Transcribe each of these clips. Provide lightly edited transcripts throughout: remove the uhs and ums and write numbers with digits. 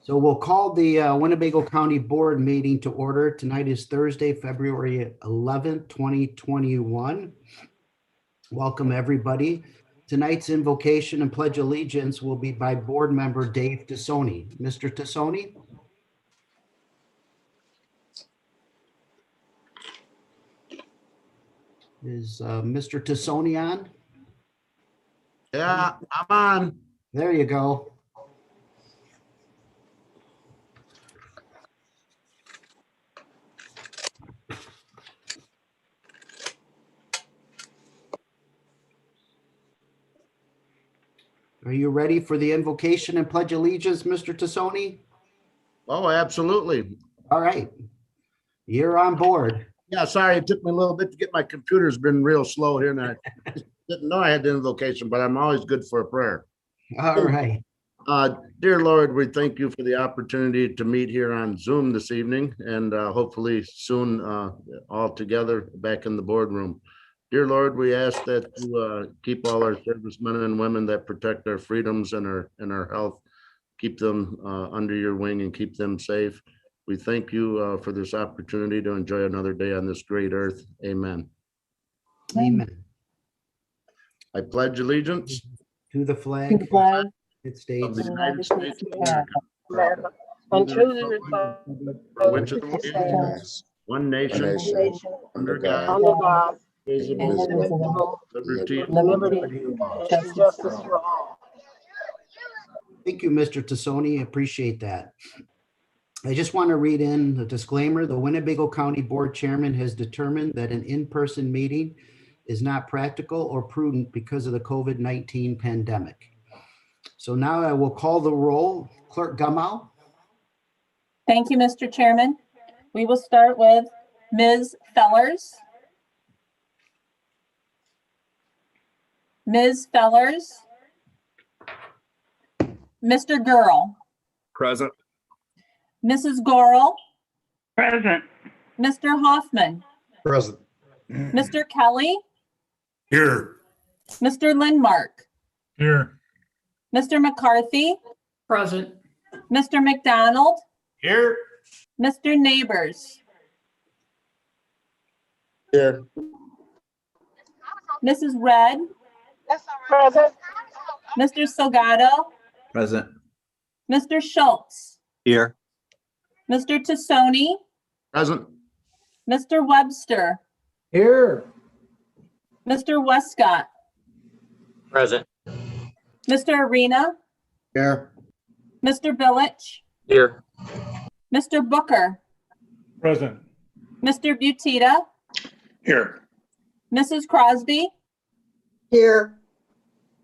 So we'll call the Winnebago County Board meeting to order. Tonight is Thursday, February 11th, 2021. Welcome, everybody. Tonight's invocation and pledge allegiance will be by board member Dave Tassoni. Mr. Tassoni? Is Mr. Tassoni on? Yeah, I'm on. There you go. Are you ready for the invocation and pledge allegiance, Mr. Tassoni? Oh, absolutely. All right. You're on board. Yeah, sorry, it took me a little bit to get my computer's been real slow here, and I didn't know I had the invocation, but I'm always good for a prayer. All right. Dear Lord, we thank you for the opportunity to meet here on Zoom this evening, and hopefully soon all together back in the boardroom. Dear Lord, we ask that you keep all our servicemen and women that protect our freedoms and our health, keep them under your wing and keep them safe. We thank you for this opportunity to enjoy another day on this great earth. Amen. Amen. I pledge allegiance To the flag To the flag United States of the United States of America, and to the republic which is which stands one nation, one nation, under God, under God, indivisible, indivisible, liberty, liberty, and justice for all. Thank you, Mr. Tassoni. Appreciate that. I just want to read in the disclaimer. The Winnebago County Board Chairman has determined that an in-person meeting is not practical or prudent because of the COVID-19 pandemic. So now I will call the roll. Clerk Gamow. Thank you, Mr. Chairman. We will start with Ms. Fellers. Ms. Fellers. Mr. Gurl. Present. Mrs. Gorel. Present. Mr. Hoffman. Present. Mr. Kelly. Here. Mr. Lindmark. Here. Mr. McCarthy. Present. Mr. McDonald. Here. Mr. Neighbors. here, Mrs. Red. Present. Mr. Salgado. Present. Mr. Schultz. Here. Mr. Tassoni. present, Mr. Webster. Here. Mr. Westcott. Present. Mr. Arena. here, Mr. Village. Here. Mr. Booker. Present. Mr. Butita. Here. Mrs. Crosby. Here.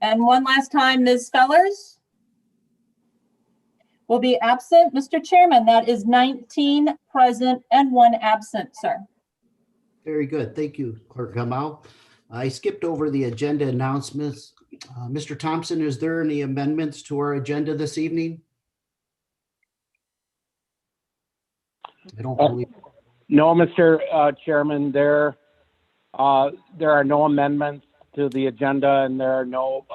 And one last time, Ms. Fellers will be absent. Mr. Chairman, that is 19 present and 1 absent, sir. Very good. Thank you, Clerk Gamow. I skipped over the agenda announcements. Mr. Thompson, is there any amendments to our agenda this evening? I don't believe. No, Mr. Chairman, there are no amendments to the agenda and there are no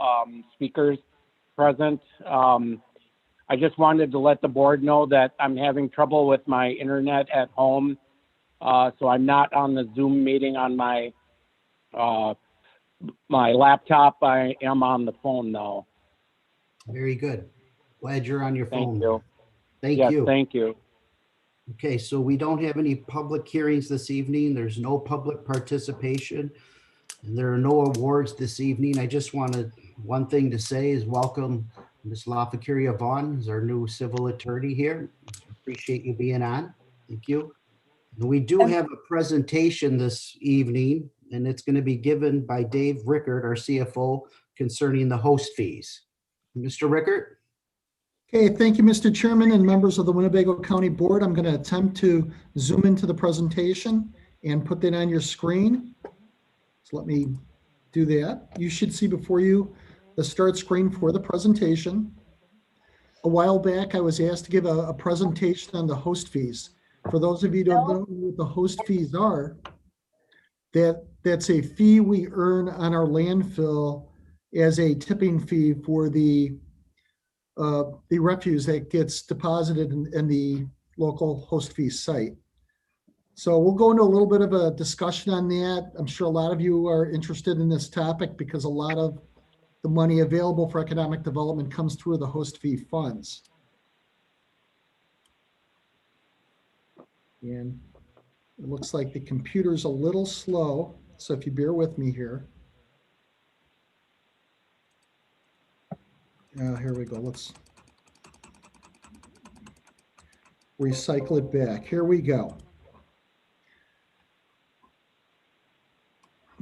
speakers present. I just wanted to let the board know that I'm having trouble with my internet at home. So I'm not on the Zoom meeting on my laptop. I am on the phone now. Very good. Glad you're on your phone. Thank you. Thank Yes, you. thank you. Okay, so we don't have any public hearings this evening. There's no public participation. And there are no awards this evening. I just wanted one thing to say is welcome Ms. LaFacuria Vaughn as our new civil attorney here. Appreciate you being on. Thank you. And we do have a presentation this evening, and it's going to be given by Dave Rickert, our CFO, concerning the host fees. Mr. Rickert? Okay, thank you, Mr. Chairman and members of the Winnebago County Board. I'm going to attempt to zoom into the presentation and put that on your screen. So let me do that. You should see before you the start screen for the presentation. A while back, I was asked to give a presentation on the host fees. For those of you who don't know what the host fees are, that's a fee we earn on our landfill as a tipping fee for the the refuse that gets deposited in the local host fee site. So we'll go into a little bit of a discussion on that. I'm sure a lot of you are interested in this topic because a lot of the money available for economic development comes through the host fee funds. And it looks like the computer's a little slow, so if you bear with me here. Here we go. Let's recycle it back. Here we go.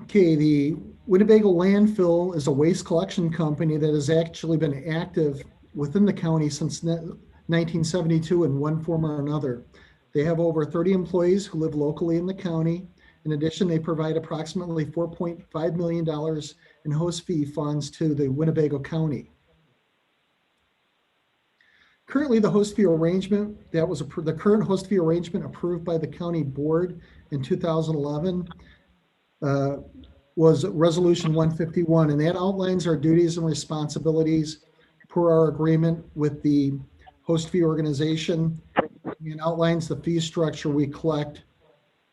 Okay, the Winnebago Landfill is a waste collection company that has actually been active within the county since 1972 in one form or another. They have over 30 employees who live locally in the county. In addition, they provide approximately $4.5 million in host fee funds to the Winnebago County. Currently, the host fee arrangement that was the current host fee arrangement approved by the county board in 2011 was Resolution 151, and that outlines our duties and responsibilities per our agreement with the host fee organization and outlines the fee structure we collect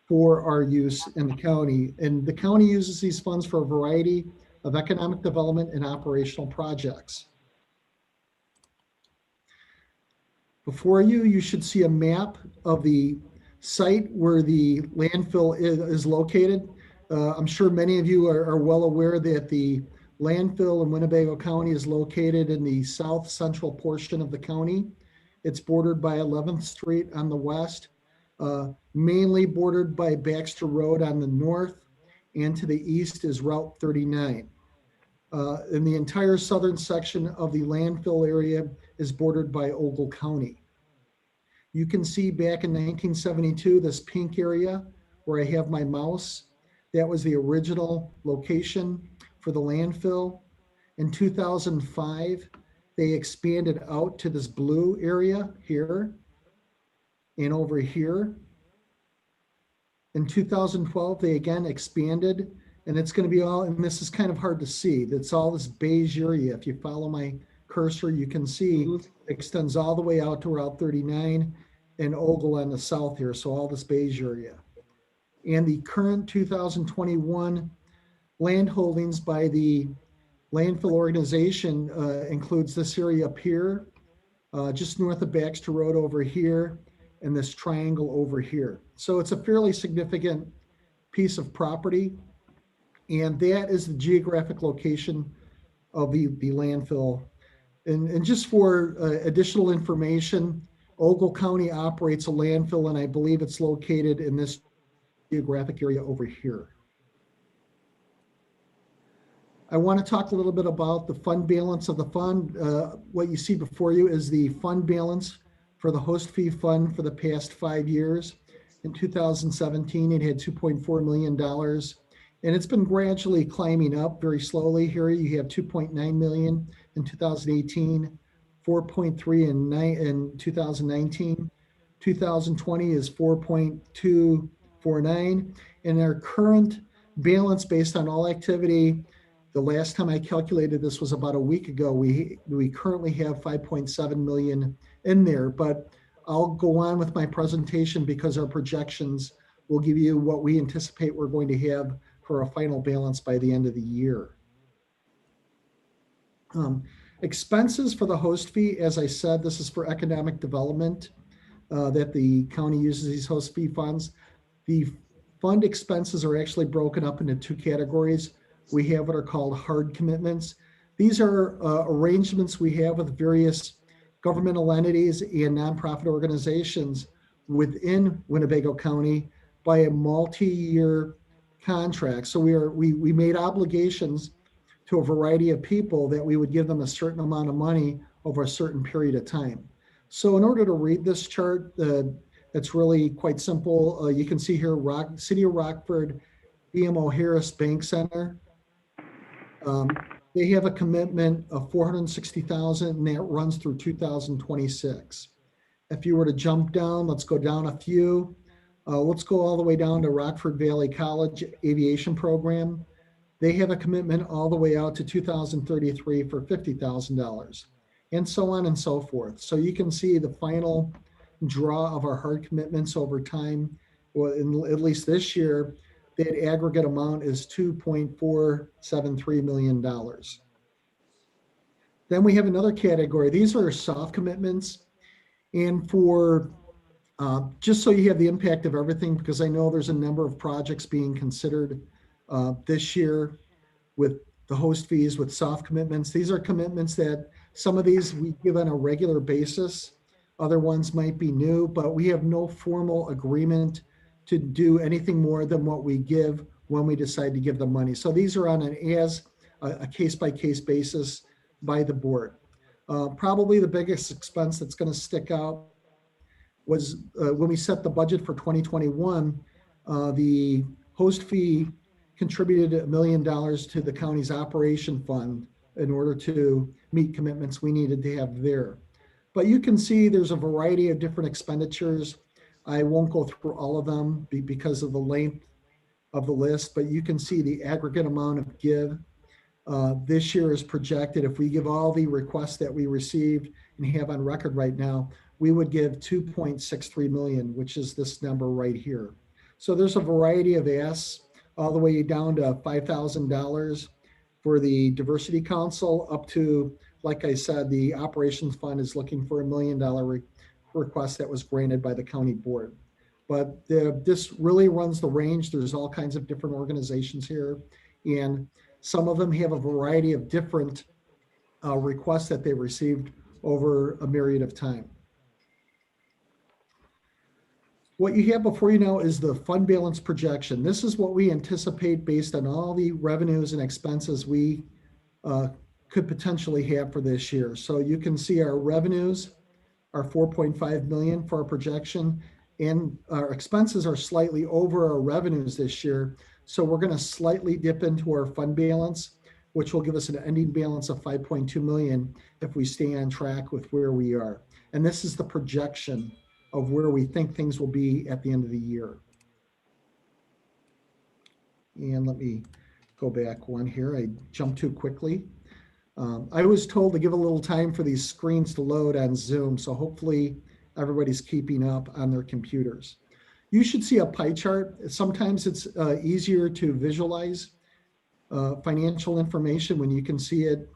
for our use in the county. And the county uses these funds for a variety of economic development and operational projects. Before you, you should see a map of the site where the landfill is located. I'm sure many of you are well aware that the landfill in Winnebago County is located in the south central portion of the county. It's bordered by 11th Street on the west, mainly bordered by Baxter Road on the north, and to the east is Route 39. And the entire southern section of the landfill area is bordered by Ogle County. You can see back in 1972, this pink area where I have my mouse, that was the original location for the landfill. In 2005, they expanded out to this blue area here and over here. In 2012, they again expanded, and it's going to be all, and this is kind of hard to see, that's all this beige area. If you follow my cursor, you can see it extends all the way out to Route 39 and Ogle on the south here, so all this beige area. And the current 2021 land holdings by the landfill organization includes this area up here, just north of Baxter Road over here, and this triangle over here. So it's a fairly significant piece of property, and that is the geographic location of the landfill. And just for additional information, Ogle County operates a landfill, and I believe it's located in this geographic area over here. I want to talk a little bit about the fund balance of the fund. What you see before you is the fund balance for the host fee fund for the past 5 years. In 2017, it had $2.4 million, and it's been gradually climbing up very slowly. Here you have 2.9 million in 2018, 4.3 in 2019, 2020 is 4.249, and our current balance based on all activity, the last time I calculated this was about a week ago, we currently have 5.7 million in there, but I'll go on with my presentation because our projections will give you what we anticipate we're going to have for a final balance by the end of the year. Expenses for the host fee, as I said, this is for economic development that the county uses these host fee funds. The fund expenses are actually broken up into two categories. We have what are called hard commitments. These are arrangements we have with various governmental entities and nonprofit organizations within Winnebago County by a multi-year contract. So we made obligations to a variety of people that we would give them a certain amount of money over a certain period of time. So in order to read this chart, it's really quite simple. You can see here, City of Rockford, BMO Harris Bank Center. They have a commitment of $460,000, and that runs through 2026. If you were to jump down, let's go down a few. Let's go all the way down to Rockford Valley College Aviation Program. They have a commitment all the way out to 2033 for $50,000. and so on and so forth. So you can see the final draw of our hard commitments over time. Well, at least this year, that aggregate amount is $2.473 million. Then we have another category. These are soft commitments. And for just so you have the impact of everything, because I know there's a number of projects being considered this year with the host fees, with soft commitments. These are commitments that some of these we give on a regular basis. Other ones might be new, but we have no formal agreement to do anything more than what we give when we decide to give the money. So these are on a case-by-case basis by the board. Probably the biggest expense that's going to stick out was when we set the budget for 2021, the host fee contributed $1 million to the county's operation fund in order to meet commitments we needed to have there. But you can see there's a variety of different expenditures. I won't go through all of them because of the length of the list, but you can see the aggregate amount of give. This year is projected, if we give all the requests that we received and have on record right now, we would give 2.63 million, which is this number right here. So there's a variety of asks, all the way down to $5,000 for the Diversity Council, up to, like I said, the Operations Fund is looking for $1 million request that was granted by the county board. But this really runs the range. There's all kinds of different organizations here, and some of them have a variety of different requests that they received over a myriad of time. What you have before you now is the fund balance projection. This is what we anticipate based on all the revenues and expenses we could potentially have for this year. So you can see our revenues are 4.5 million for our projection, and our expenses are slightly over our revenues this year. So we're going to slightly dip into our fund balance, which will give us an ending balance of 5.2 million if we stay on track with where we are. And this is the projection of where we think things will be at the end of the year. And let me go back one here. I jumped too quickly. I was told to give a little time for these screens to load on Zoom, so hopefully everybody's keeping up on their computers. You should see a pie chart. Sometimes it's easier to visualize financial information when you can see it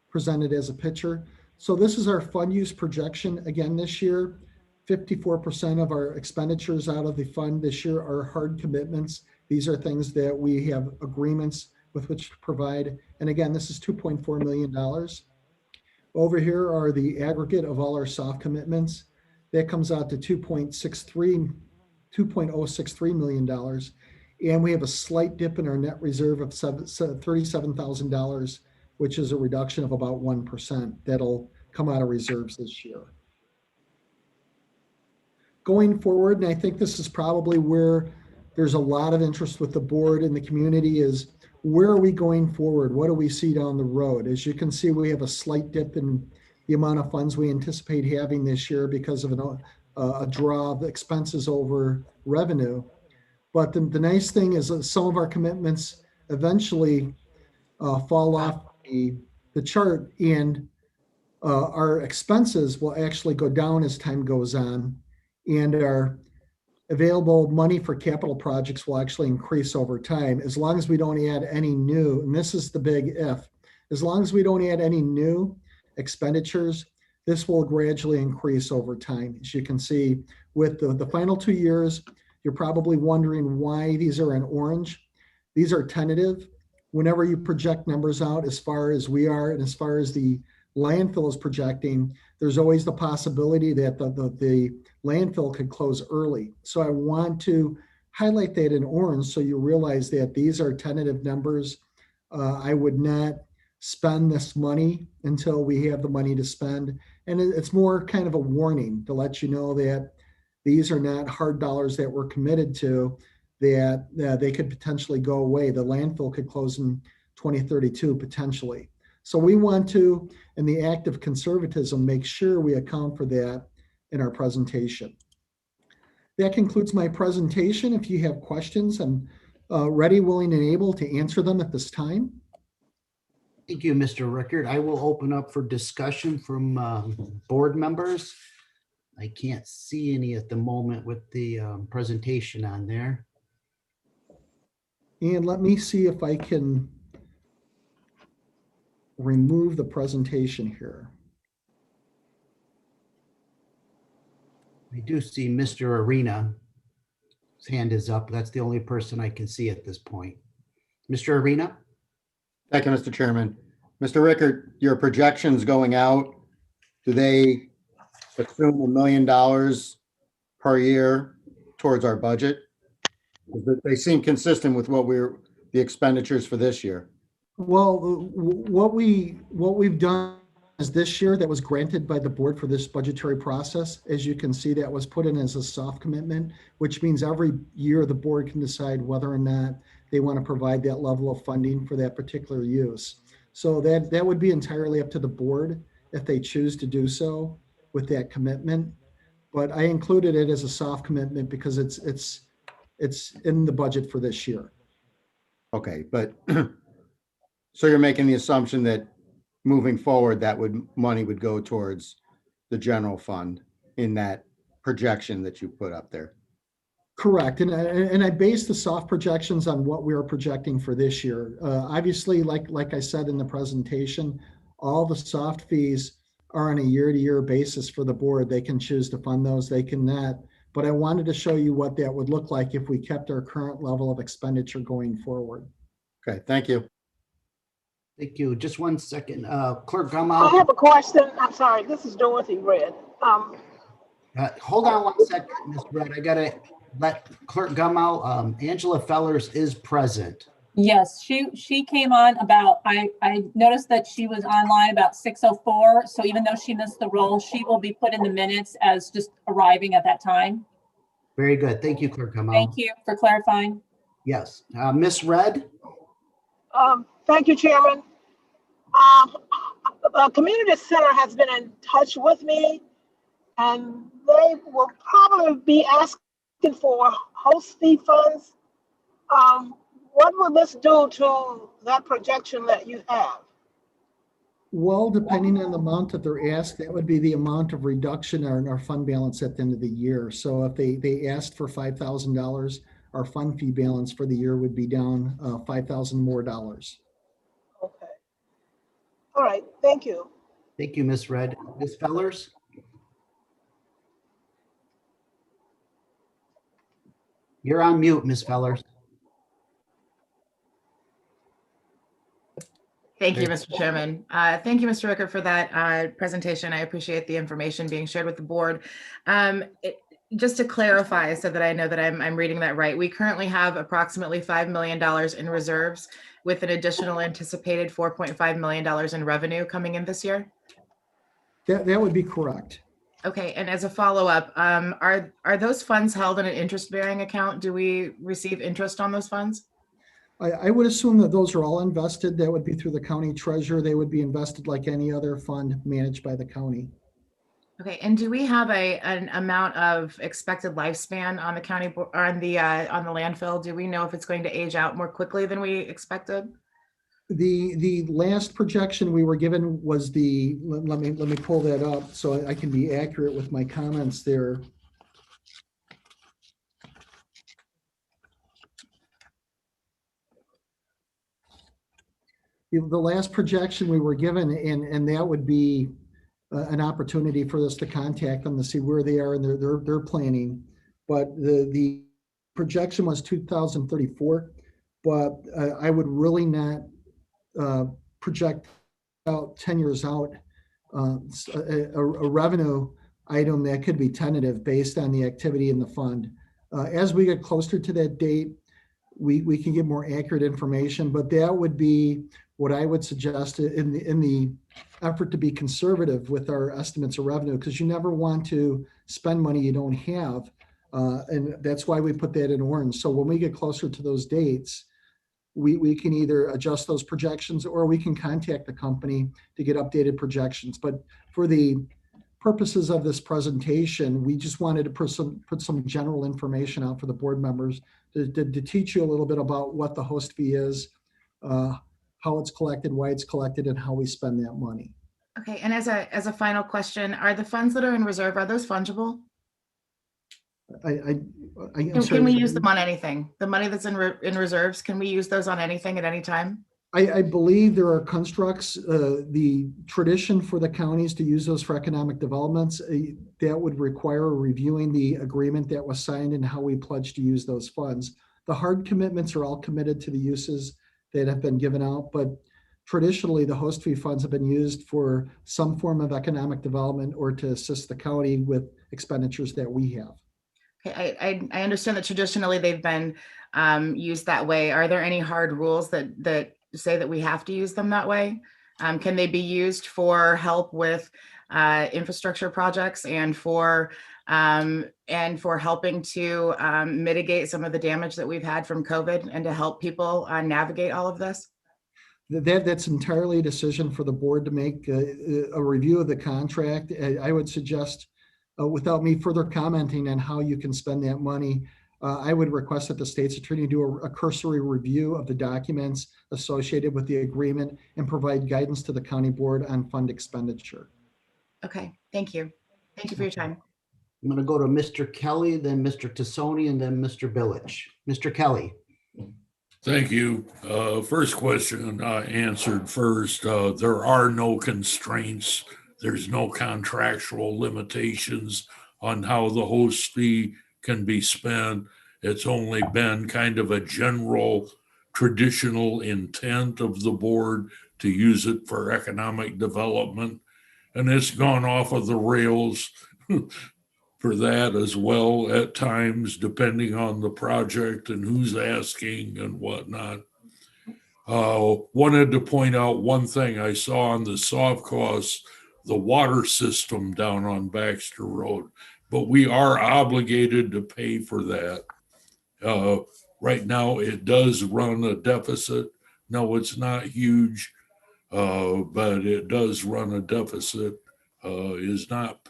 presented as a picture. So this is our fund use projection again this year. 54% of our expenditures out of the fund this year are hard commitments. These are things that we have agreements with which to provide. And again, this is $2.4 million. Over here are the aggregate of all our soft commitments. That comes out to $2.063 million. And we have a slight dip in our net reserve of $37,000, which is a reduction of about 1%. That'll come out of reserves this year. Going forward, and I think this is probably where there's a lot of interest with the board and the community, is where are we going forward? What do we see down the road? As you can see, we have a slight dip in the amount of funds we anticipate having this year because of a draw of expenses over revenue. But the nice thing is that some of our commitments eventually fall off the chart, and our expenses will actually go down as time goes on, and our available money for capital projects will actually increase over time, as long as we don't add any new, and this is the big if, as long as we don't add any new expenditures, this will gradually increase over time. As you can see, with the final 2 years, you're probably wondering why these are in orange. These are tentative. Whenever you project numbers out, as far as we are, and as far as the landfill is projecting, there's always the possibility that the landfill could close early. So I want to highlight that in orange so you realize that these are tentative numbers. I would not spend this money until we have the money to spend. And it's more kind of a warning to let you know that these are not hard dollars that we're committed to, that they could potentially go away. The landfill could close in 2032 potentially. So we want to, in the act of conservatism, make sure we account for that in our presentation. That concludes my presentation. If you have questions, I'm ready, willing, and able to answer them at this time. Thank you, Mr. Rickard. I will open up for discussion from board members. I can't see any at the moment with the presentation on there. And let me see if I can remove the presentation here. I do see Mr. Arena. His hand is up. That's the only person I can see at this point. Mr. Arena? Thank you, Mr. Chairman. Mr. Rickard, your projections going out, do they assume $1 million per year towards our budget? They seem consistent with the expenditures for this year. Well, what we've done is this year that was granted by the board for this budgetary process. As you can see, that was put in as a soft commitment, which means every year the board can decide whether or not they want to provide that level of funding for that particular use. So that would be entirely up to the board if they choose to do so with that commitment. But I included it as a soft commitment because it's in the budget for this year. Okay, but so you're making the assumption that moving forward, money would go towards the general fund in that projection that you put up there. Correct. And I based the soft projections on what we are projecting for this year. Obviously, like I said in the presentation, all the soft fees are on a year-to-year basis for the board. They can choose to fund those, they can not. But I wanted to show you what that would look like if we kept our current level of expenditure going forward. Okay, thank you. Thank you. Just one second. Clerk I Gumal, have a question. I'm sorry, this is Dorothy Red. hold on one second, Ms. Red. I gotta let Clerk Gumal, Angela Fellers is present. Yes, she came on about, I noticed that she was online about 6:04. So even though she missed the roll, she will be put in the minutes as just arriving at that time. Very good. Thank you, Clerk Gumal. Thank you for clarifying. Yes. Ms. Red? Thank you, Chairman. The community center has been in touch with me, and they will probably be asking for host fee funds. What will this do to that projection that you have? Well, depending on the amount that they're asked, that would be the amount of reduction in our fund balance at the end of the year. So if they asked for $5,000, our fund fee balance for the year would be down $5,000 more. Okay. All right, thank you. Thank you, Ms. Red. Ms. Fellers? You're on mute, Ms. Fellers. Thank you, Mr. Chairman. Thank you, Mr. Rickard, for that presentation. I appreciate the information being shared with the board. Just to clarify so that I know that I'm reading that right, we currently have approximately $5 million in reserves with an additional anticipated $4.5 million in revenue coming in this year? That would be correct. Okay, and as a follow-up, are those funds held in an interest-bearing account? Do we receive interest on those funds? I would assume that those are all invested. That would be through the county treasurer. They would be invested like any other fund managed by the county. Okay, and do we have an amount of expected lifespan on the county or on the landfill? Do we know if it's going to age out more quickly than we expected? The last projection we were given was let me pull that up so I can be accurate with my comments there. The last projection we were given, and that would be an opportunity for us to contact them to see where they are in their planning. But the projection was 2034, but I would really not project out 10 years out a revenue item that could be tentative based on the activity in the fund. As we get closer to that date, we can get more accurate information, but that would be what I would suggest in the effort to be conservative with our estimates of revenue, because you never want to spend money you don't have. And that's why we put that in orange. So when we get closer to those dates, we can either adjust those projections or we can contact the company to get updated projections. But for the purposes of this presentation, we just wanted to put some general information out for the board members to teach you a little bit about what the host fee is, how it's collected, why it's collected, and how we spend that money. Okay, and as a final question, are the funds that are in reserve, are those fungible? I'm Can we sorry. use them on anything? The money that's in reserves, can we use those on anything at any time? I believe there are constructs, the tradition for the counties to use those for economic developments, that would require reviewing the agreement that was signed and how we pledge to use those funds. The hard commitments are all committed to the uses that have been given out, but traditionally the host fee funds have been used for some form of economic development or to assist the county with expenditures that we have. Okay, I understand that traditionally they've been used that way. Are there any hard rules that say that we have to use them that way? Can they be used for help with infrastructure projects and for helping to mitigate some of the damage that we've had from COVID and to help people navigate all of this? That's entirely a decision for the board to make a review of the contract. I would suggest, without me further commenting on how you can spend that money, I would request that the state's attorney do a cursory review of the documents associated with the agreement and provide guidance to the county board on fund expenditure. Okay, thank you. Thank you for your time. I'm going to go to Mr. Kelly, then Mr. Tassoni, and then Mr. Billich. Mr. Kelly. Thank you. First question answered first. There are no constraints. There's no contractual limitations on how the host fee can be spent. It's only been kind of a general traditional intent of the board to use it for economic development. And it's gone off of the rails for that as well at times, depending on the project and who's asking and whatnot. Wanted to point out one thing I saw on the soft costs, the water system down on Baxter Road, but we are obligated to pay for that. Right now, it does run a deficit. No, it's not huge, but it does run a deficit. Is not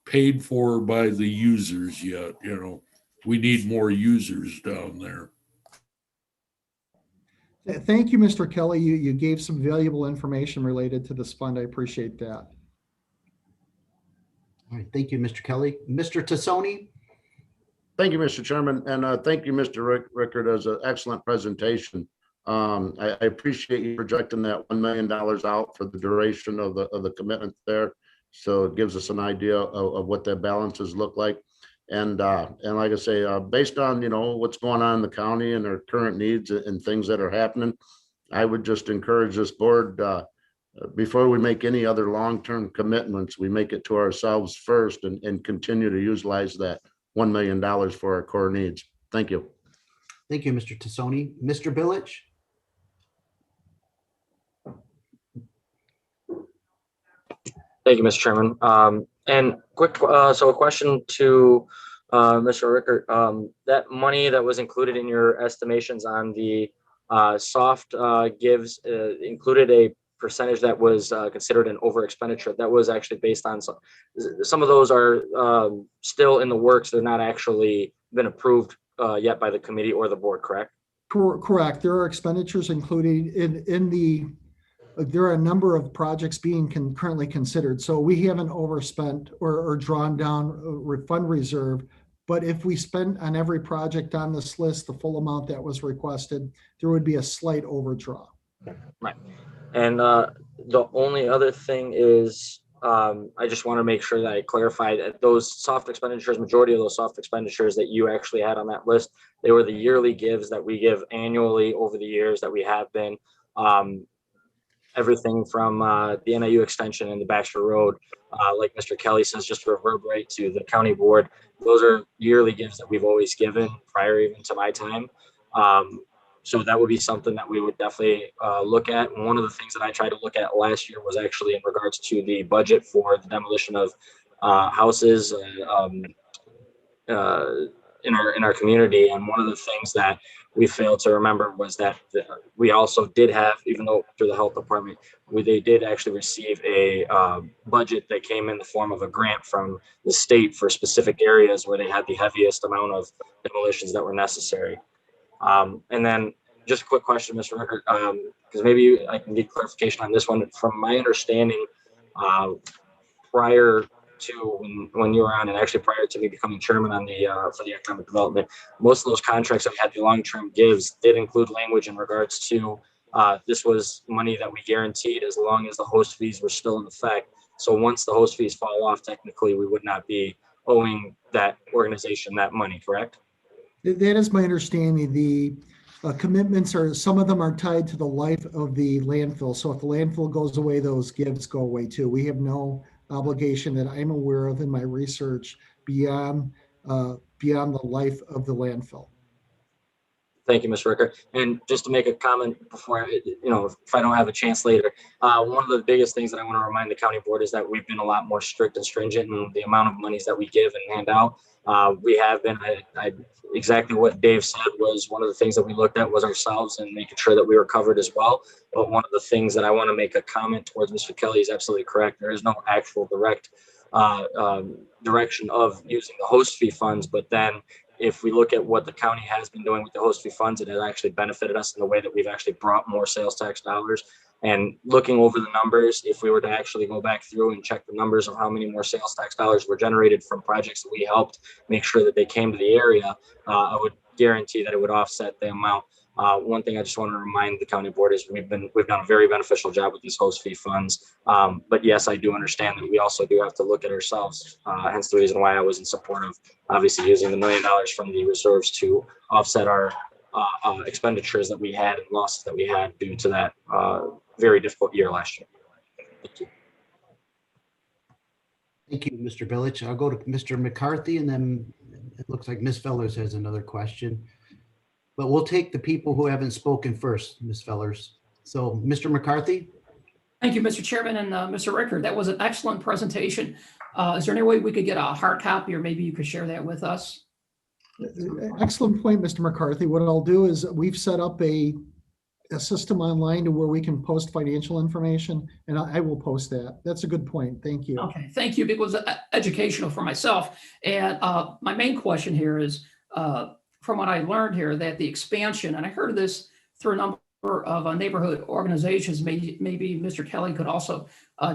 paid for by the users yet. You know, we need more users down there. Thank you, Mr. Kelly. You gave some valuable information related to this fund. I appreciate that. All right, thank you, Mr. Kelly. Mr. Tassoni. Thank you, Mr. Chairman, and thank you, Mr. Rickard, as an excellent presentation. I appreciate you projecting that $1 million out for the duration of the commitment there. So it gives us an idea of what their balances look like. And like I say, based on, what's going on in the county and their current needs and things that are happening, I would just encourage this board, before we make any other long-term commitments, we make it to ourselves first and continue to utilize that $1 million for our core needs. Thank you. Thank you, Mr. Tassoni. Mr. Billich. Thank you, Mr. Chairman. And quick, so a question to Mr. Rickard. That money that was included in your estimations on the soft gives included a percentage that was considered an over expenditure. That was actually based on some of those are still in the works. They're not actually been approved yet by the committee or the board, correct? Correct. There are expenditures included in the, there are a number of projects being currently considered. So we haven't overspent or drawn down fund reserve, but if we spent on every project on this list, the full amount that was requested, there would be a slight overdraw. Right. And the only other thing is, I just want to make sure that I clarify that those soft expenditures, majority of those soft expenditures that you actually had on that list, they were the yearly gives that we give annually over the years that we have been. Everything from the NIU extension and the Baxter Road, like Mr. Kelly says, just to reverberate to the county board. Those are yearly gifts that we've always given prior even to my time. So that would be something that we would definitely look at. And one of the things that I tried to look at last year was actually in regards to the budget for the demolition of houses in our community. And one of the things that we failed to remember was that we also did have, even though through the health department, they did actually receive a budget that came in the form of a grant from the state for specific areas where they had the heaviest amount of demolitions that were necessary. And then just a quick question, Mr. Rickert, because maybe I can get clarification on this one. From my understanding, prior to when you were on, and actually prior to me becoming chairman on the for the economic development, most of those contracts that we had, the long-term gives, did include language in regards to this was money that we guaranteed as long as the host fees were still in effect. So once the host fees fall off, technically we would not be owing that organization that money, correct? That is my understanding. The commitments are, some of them are tied to the life of the landfill. So if the landfill goes away, those gives go away too. We have no obligation that I'm aware of in my research beyond the life of the landfill. Thank you, Mr. Ricker. And just to make a comment before, if I don't have a chance later, one of the biggest things that I want to remind the county board is that we've been a lot more strict and stringent in the amount of monies that we give and hand out. We have been, exactly what Dave said was one of the things that we looked at was ourselves and making sure that we were covered as well. But one of the things that I want to make a comment towards Mr. Kelly is absolutely correct. There is no actual direct direction of using the host fee funds, but then if we look at what the county has been doing with the host fee funds, it has actually benefited us in the way that we've actually brought more sales tax dollars. And looking over the numbers, if we were to actually go back through and check the numbers of how many more sales tax dollars were generated from projects that we helped make sure that they came to the area, I would guarantee that it would offset the amount. One thing I just want to remind the county board is we've done a very beneficial job with these host fee funds. But yes, I do understand that we also do have to look at ourselves. Hence the reason why I was in support of obviously using the $1 million from the reserves to offset our expenditures that we had and losses that we had due to that very difficult year last year. Thank you. Thank you, Mr. Village. I'll go to Mr. McCarthy, and then it looks like Ms. Fellers has another question. But we'll take the people who haven't spoken first, Ms. Fellers. So, Mr. McCarthy? Thank you, Mr. Chairman and Mr. Rickert. That was an excellent presentation. Is there any way we could get a hard copy, or maybe you could share that with us? Excellent point, Mr. McCarthy. What I'll do is we've set up a system online to where we can post financial information, and I will post that. That's a good point. Thank you. Okay, thank you. It was educational for myself. And my main question here is, from what I learned here, that the expansion, and I heard of this through a number of neighborhood organizations, maybe Mr. Kelly could also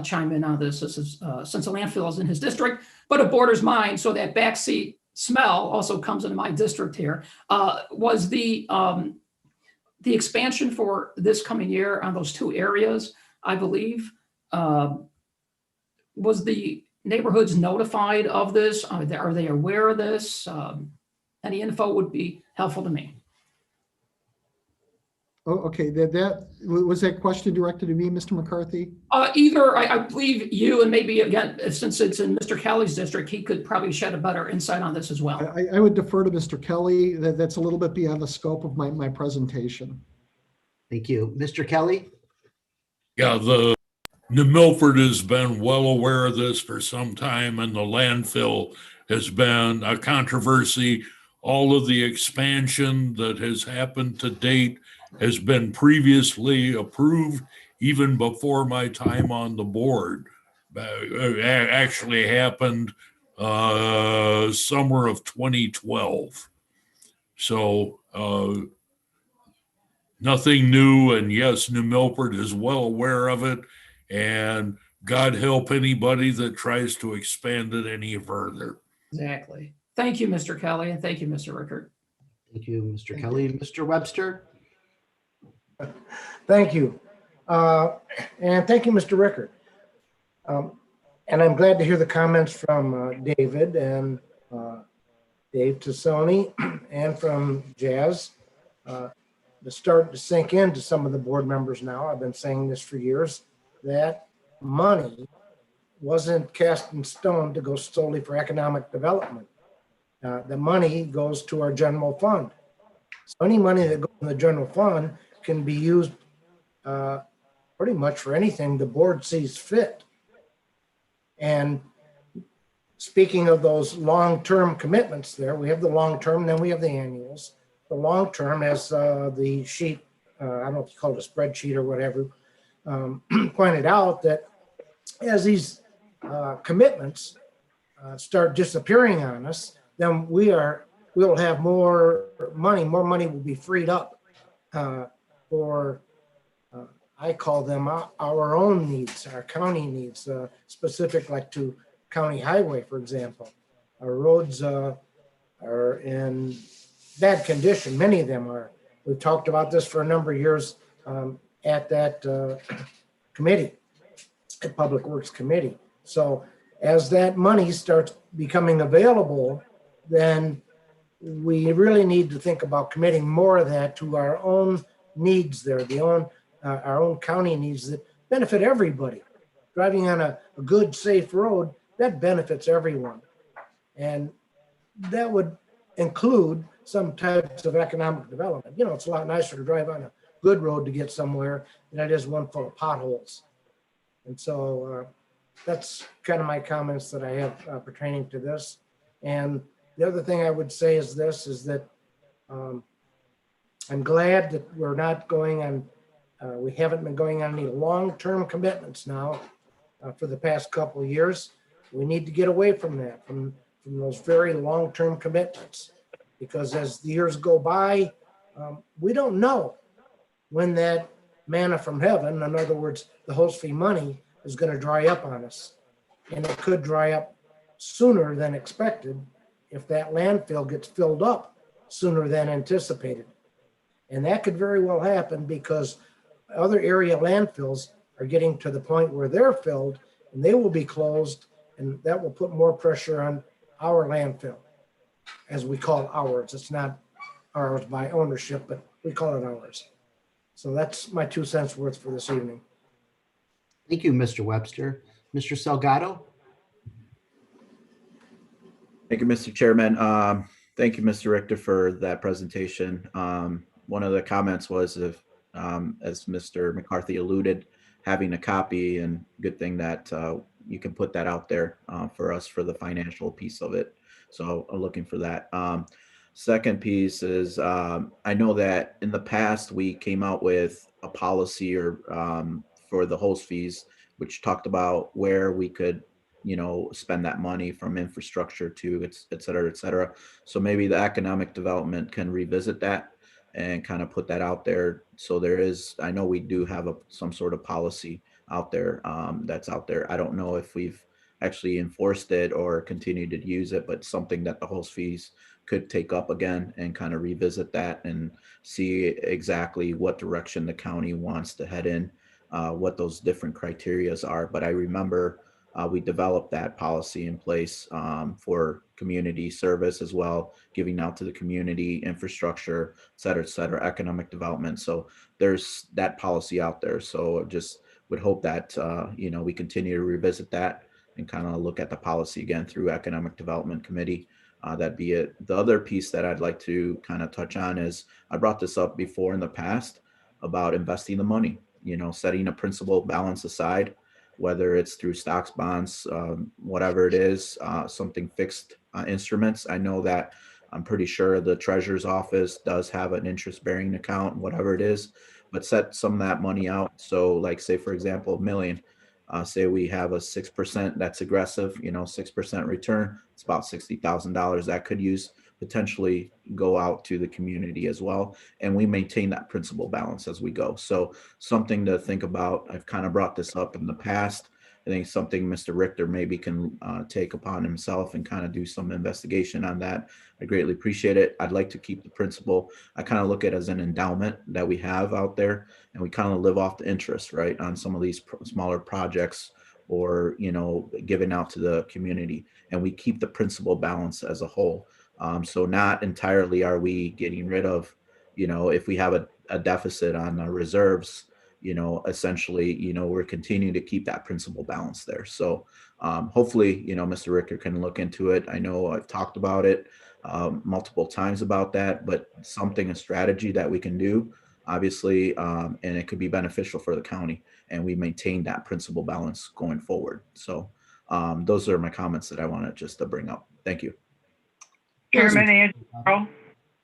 chime in on this. This is since the landfill is in his district, but it borders mine, so that backseat smell also comes into my district here. Was the expansion for this coming year on those two areas, I believe, was the neighborhoods notified of this? Are they aware of this? Any info would be helpful to me. Oh, okay. Was that question directed to me, Mr. McCarthy? Either I believe you, and maybe again, since it's in Mr. Kelly's district, he could probably shed a better insight on this as well. I would defer to Mr. Kelly. That's a little bit beyond the scope of my presentation. Thank you. Mr. Kelly? Yeah, the New Milford has been well aware of this for some time, and the landfill has been a controversy. All of the expansion that has happened to date has been previously approved, even before my time on the board. It actually happened summer of 2012. So nothing new. And yes, New Milford is well aware of it. And God help anybody that tries to expand it any further. Exactly. Thank you, Mr. Kelly, and thank you, Mr. Rickert. Thank you, Mr. Kelly. Mr. Webster? Thank you. And thank you, Mr. Rickert. And I'm glad to hear the comments from David and Dave Tassoni and from Jazz. To start to sink into some of the board members now, I've been saying this for years, that money wasn't cast in stone to go solely for economic development. The money goes to our general fund. So any money that goes in the general fund can be used pretty much for anything the board sees fit. And speaking of those long-term commitments there, we have the long-term, then we have the annuals. The long-term, as the sheet, I don't know if you call it a spreadsheet or whatever, pointed out that as these commitments start disappearing on us, then we'll have more money will be freed up for, I call them our own needs, our county needs, specific like to county highway, for example. Our roads are in bad condition. Many of them are. We've talked about this for a number of years at that committee, at Public Works Committee. So as that money starts becoming available, then we really need to think about committing more of that to our own needs there, our own county needs that benefit everybody. Driving on a good, safe road, that benefits everyone. And that would include some types of economic development. You know, it's a lot nicer to drive on a good road to get somewhere than it is one full of potholes. And so that's kind of my comments that I have pertaining to this. And the other thing I would say is this, is that I'm glad that we're not going on, we haven't been going on any long-term commitments now for the past couple of years. We need to get away from that, from those very long-term commitments, because as the years go by, we don't know when that manna from heaven, in other words, the host fee money, is going to dry up on us. And it could dry up sooner than expected if that landfill gets filled up sooner than anticipated. And that could very well happen because other area landfills are getting to the point where they're filled and they will be closed, and that will put more pressure on our landfill, as we call ours. It's not ours by ownership, but we call it ours. So that's my 2 cents worth for this evening. Thank you, Mr. Webster. Mr. Salgado? Thank you, Mr. Chairman. Thank you, Mr. Richter, for that presentation. One of the comments was, if, as Mr. McCarthy alluded, having a copy, and good thing that you can put that out there for us for the financial piece of it. So I'm looking for that. Second piece is, I know that in the past we came out with a policy or for the host fees, which talked about where we could, you know, spend that money from infrastructure to et cetera, et cetera. So maybe the economic development can revisit that and kind of put that out there. So there is, I know we do have some sort of policy out there that's out there. I don't know if we've actually enforced it or continued to use it, but something that the host fees could take up again and kind of revisit that and see exactly what direction the county wants to head in, what those different criterias are. But I remember we developed that policy in place for community service as well, giving out to the community, infrastructure, et cetera, economic development. So there's that policy out there. So just would hope that, you know, we continue to revisit that and kind of look at the policy again through Economic Development Committee. That'd be it. The other piece that I'd like to kind of touch on is, I brought this up before in the past about investing the money, you know, setting a principal balance aside, whether it's through stocks, bonds, whatever it is, something fixed instruments. I know that I'm pretty sure the treasurer's office does have an interest-bearing account, whatever it is, but set some of that money out. So like, say, for example, $1 million, say we have a 6%, that's aggressive, you know, 6% return. It's about $60,000 that could potentially go out to the community as well. And we maintain that principal balance as we go. So something to think about. I've kind of brought this up in the past. I think something Mr. Richter maybe can take upon himself and kind of do some investigation on that. I greatly appreciate it. I'd like to keep the principal. I kind of look at it as an endowment that we have out there, and we kind of live off the interest, right, on some of these smaller projects, or, you know, giving out to the community, and we keep the principal balance as a whole. So not entirely are we getting rid of, you know, if we have a deficit on the reserves, you know, essentially, you know, we're continuing to keep that principal balance there. So hopefully, you know, Mr. Ricker can look into it. I know I've talked about it multiple times about that, but a strategy that we can do, obviously, and it could be beneficial for the county, and we maintain that principal balance going forward. So those are my comments that I wanted just to bring up. Thank you. Chairman, Andrew.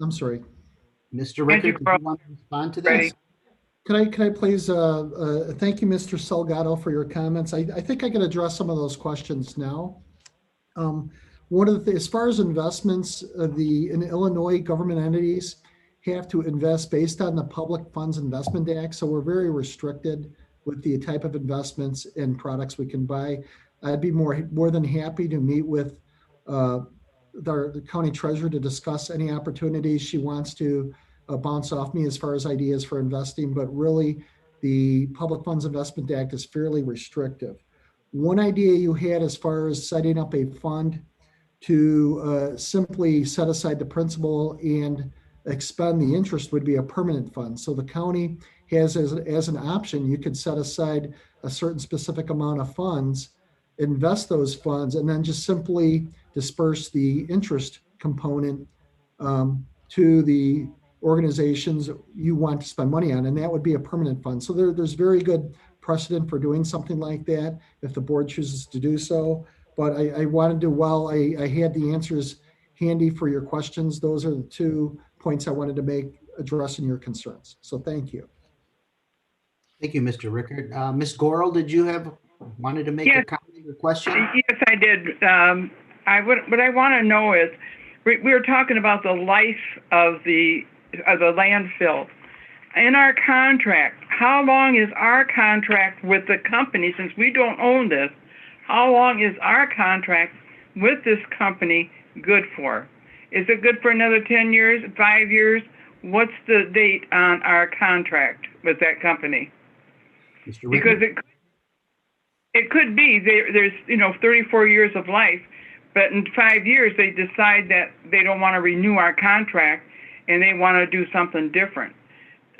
I'm sorry. Mr. Ricker, do you want to respond to this? Can I please, thank you, Mr. Salgado, for your comments. I think I can address some of those questions now. One of the things, as far as investments, in Illinois, government entities have to invest based on the Public Funds Investment Act. So we're very restricted with the type of investments and products we can buy. I'd be more than happy to meet with the county treasurer to discuss any opportunities she wants to bounce off me as far as ideas for investing. But really, the Public Funds Investment Act is fairly restrictive. One idea you had as far as setting up a fund to simply set aside the principal and expend the interest would be a permanent fund. So the county has as an option, you could set aside a certain specific amount of funds, invest those funds, and then just simply disperse the interest component to the organizations you want to spend money on, and that would be a permanent fund. So there's very good precedent for doing something like that if the board chooses to do so. But I wanted to, while I had the answers handy for your questions, those are the 2 points I wanted to make addressing your concerns. So thank you. Thank you, Mr. Rickard. Ms. Gorel, did you wanted to make a comment or question? Yes, I did. What I want to know is, we were talking about the life of the landfill. In our contract, how long is our contract with the company, since we don't own this? How long is our contract with this company good for? Is it good for another 10 years, 5 years? What's the date on our contract with that company? Because it could be there's 34 years of life, but in 5 years they decide that they don't want to renew our contract and they want to do something different.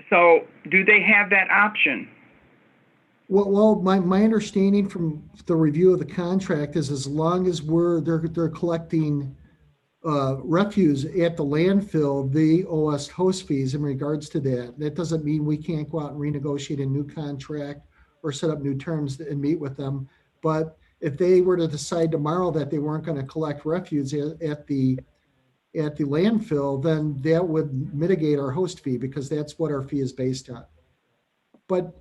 So do they have that option? Well, my understanding from the review of the contract is as long as they're collecting refuse at the landfill, they owe us host fees in regards to that. That doesn't mean we can't go out and renegotiate a new contract or set up new terms and meet with them. But if they were to decide tomorrow that they weren't going to collect refuse at the landfill, then that would mitigate our host fee because that's what our fee is based on. But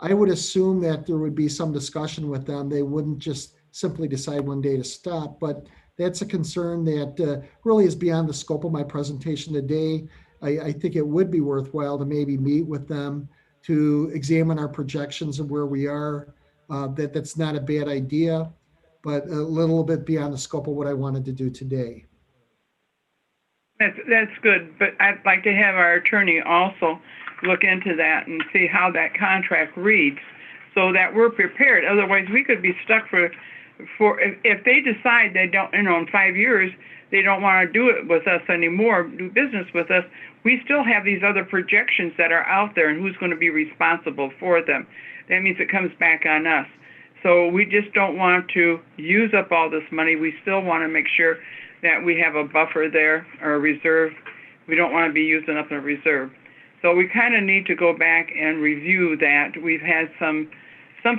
I would assume that there would be some discussion with them. They wouldn't just simply decide one day to stop, but that's a concern that really is beyond the scope of my presentation today. I think it would be worthwhile to maybe meet with them to examine our projections of where we are. That's not a bad idea, but a little bit beyond the scope of what I wanted to do today. That's good, but I'd like to have our attorney also look into that and see how that contract reads so that we're prepared. Otherwise, we could be stuck for if they decide they don't, in 5 years, they don't want to do it with us anymore, do business with us, we still have these other projections that are out there and who's going to be responsible for them. That means it comes back on us. So we just don't want to use up all this money. We still want to make sure that we have a buffer there or a reserve. We don't want to be using up a reserve. So we kind of need to go back and review that. We've had some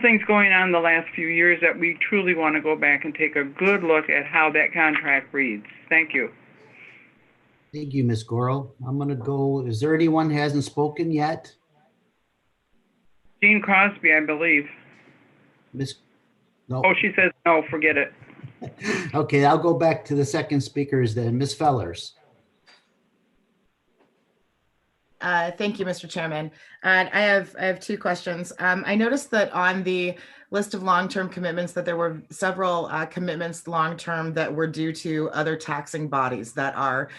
things going on the last few years that we truly want to go back and take a good look at how that contract reads. Thank you. Thank you, Ms. Gorel. I'm going to go. Is there anyone who hasn't spoken yet? Jean Crosby, I believe. No. Oh, she says no, forget it. Okay, I'll go back to the second speakers then. Ms. Fellers. Thank you, Mr. Chairman. And I have 2 questions. I noticed that on the list of long-term commitments that there were several commitments long-term that were due to other taxing bodies that are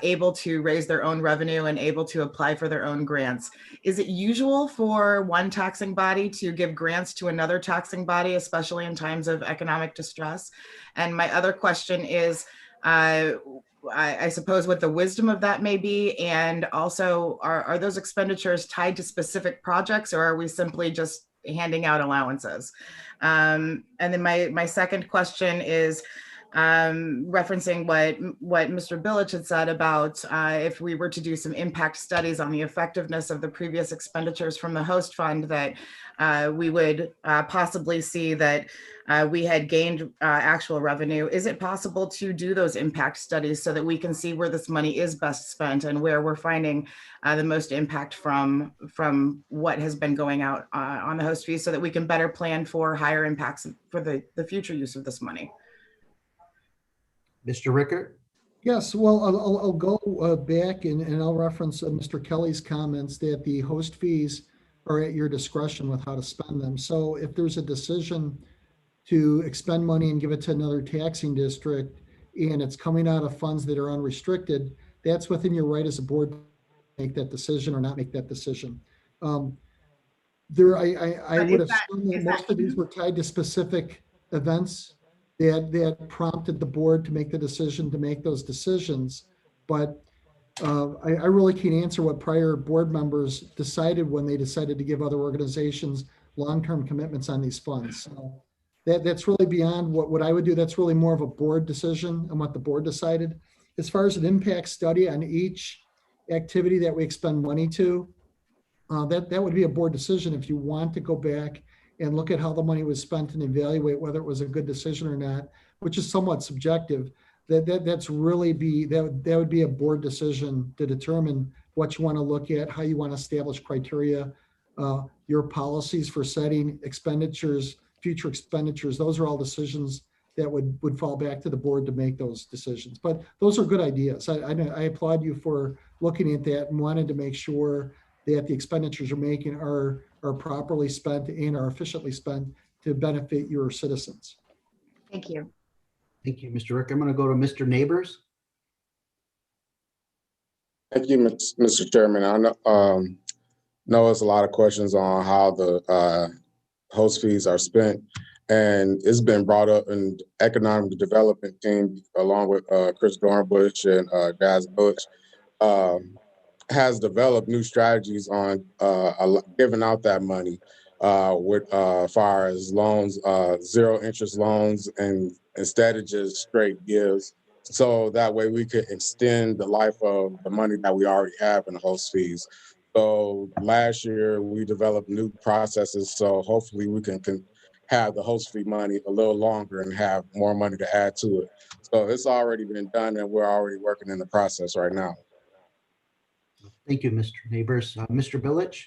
able to raise their own revenue and able to apply for their own grants. Is it usual for one taxing body to give grants to another taxing body, especially in times of economic distress? And my other question is, I suppose what the wisdom of that may be, and also are those expenditures tied to specific projects, or are we simply just handing out allowances? And then my second question is referencing what Mr. Billich had said about if we were to do some impact studies on the effectiveness of the previous expenditures from the host fund, that we would possibly see that we had gained actual revenue. Is it possible to do those impact studies so that we can see where this money is best spent and where we're finding the most impact from what has been going out on the host fee, so that we can better plan for higher impacts for the future use of this money? Mr. Rickert? Yes, well, I'll go back and I'll reference Mr. Kelly's comments that the host fees are at your discretion with how to spend them. So if there's a decision to expend money and give it to another taxing district and it's coming out of funds that are unrestricted, that's within your right as a board to make that decision or not make that decision. I But would is that, assume that is that, most of these were tied to specific events that prompted the board to make the decision to make those decisions. But I really can't answer what prior board members decided when they decided to give other organizations long-term commitments on these funds. So that's really beyond what I would do. That's really more of a board decision and what the board decided. As far as an impact study on each activity that we expend money to, that would be a board decision if you want to go back and look at how the money was spent and evaluate whether it was a good decision or not, which is somewhat subjective. That would be a board decision to determine what you want to look at, how you want to establish criteria, your policies for setting expenditures, future expenditures. Those are all decisions that would fall back to the board to make those decisions. But those are good ideas. I applaud you for looking at that and wanted to make sure that the expenditures you're making are properly spent and are efficiently spent to benefit your citizens. thank you. Thank you, Mr. Rick. I'm going to go to Mr. Neighbors. Thank you, Mr. Chairman. I know there's a lot of questions on how the host fees are spent, and it's been brought up in economic development team along with Chris Dornbush and Gaz Butch has developed new strategies on giving out that money with far as loans, zero interest loans, and instead of just straight gives. So that way we could extend the life of the money that we already have in the host fees. So last year we developed new processes. So hopefully we can have the host fee money a little longer and have more money to add to it. So it's already been done and we're already working in the process right now. Thank you, Mr. Neighbors. Mr. Billich?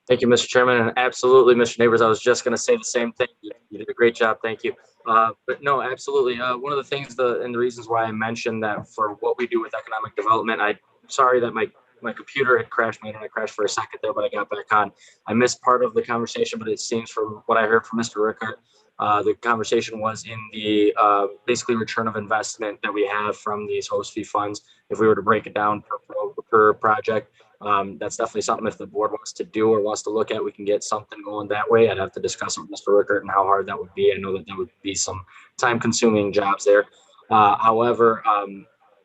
Thank you, Mr. Chairman. And absolutely, Mr. Neighbors, I was just going to say the same thing. You did a great job. Thank you. But no, absolutely. One of the things and the reasons why I mentioned that for what we do with economic development, I'm sorry that my computer had crashed me and I crashed for a second there, but I got back on. I missed part of the conversation, but it seems from what I heard from Mr. Rickert, the conversation was in the basically return of investment that we have from these host fee funds. If we were to break it down per project, that's definitely something if the board wants to do or wants to look at, we can get something going that way. I'd have to discuss with Mr. Rickert and how hard that would be. I know that there would be some time consuming jobs there. However,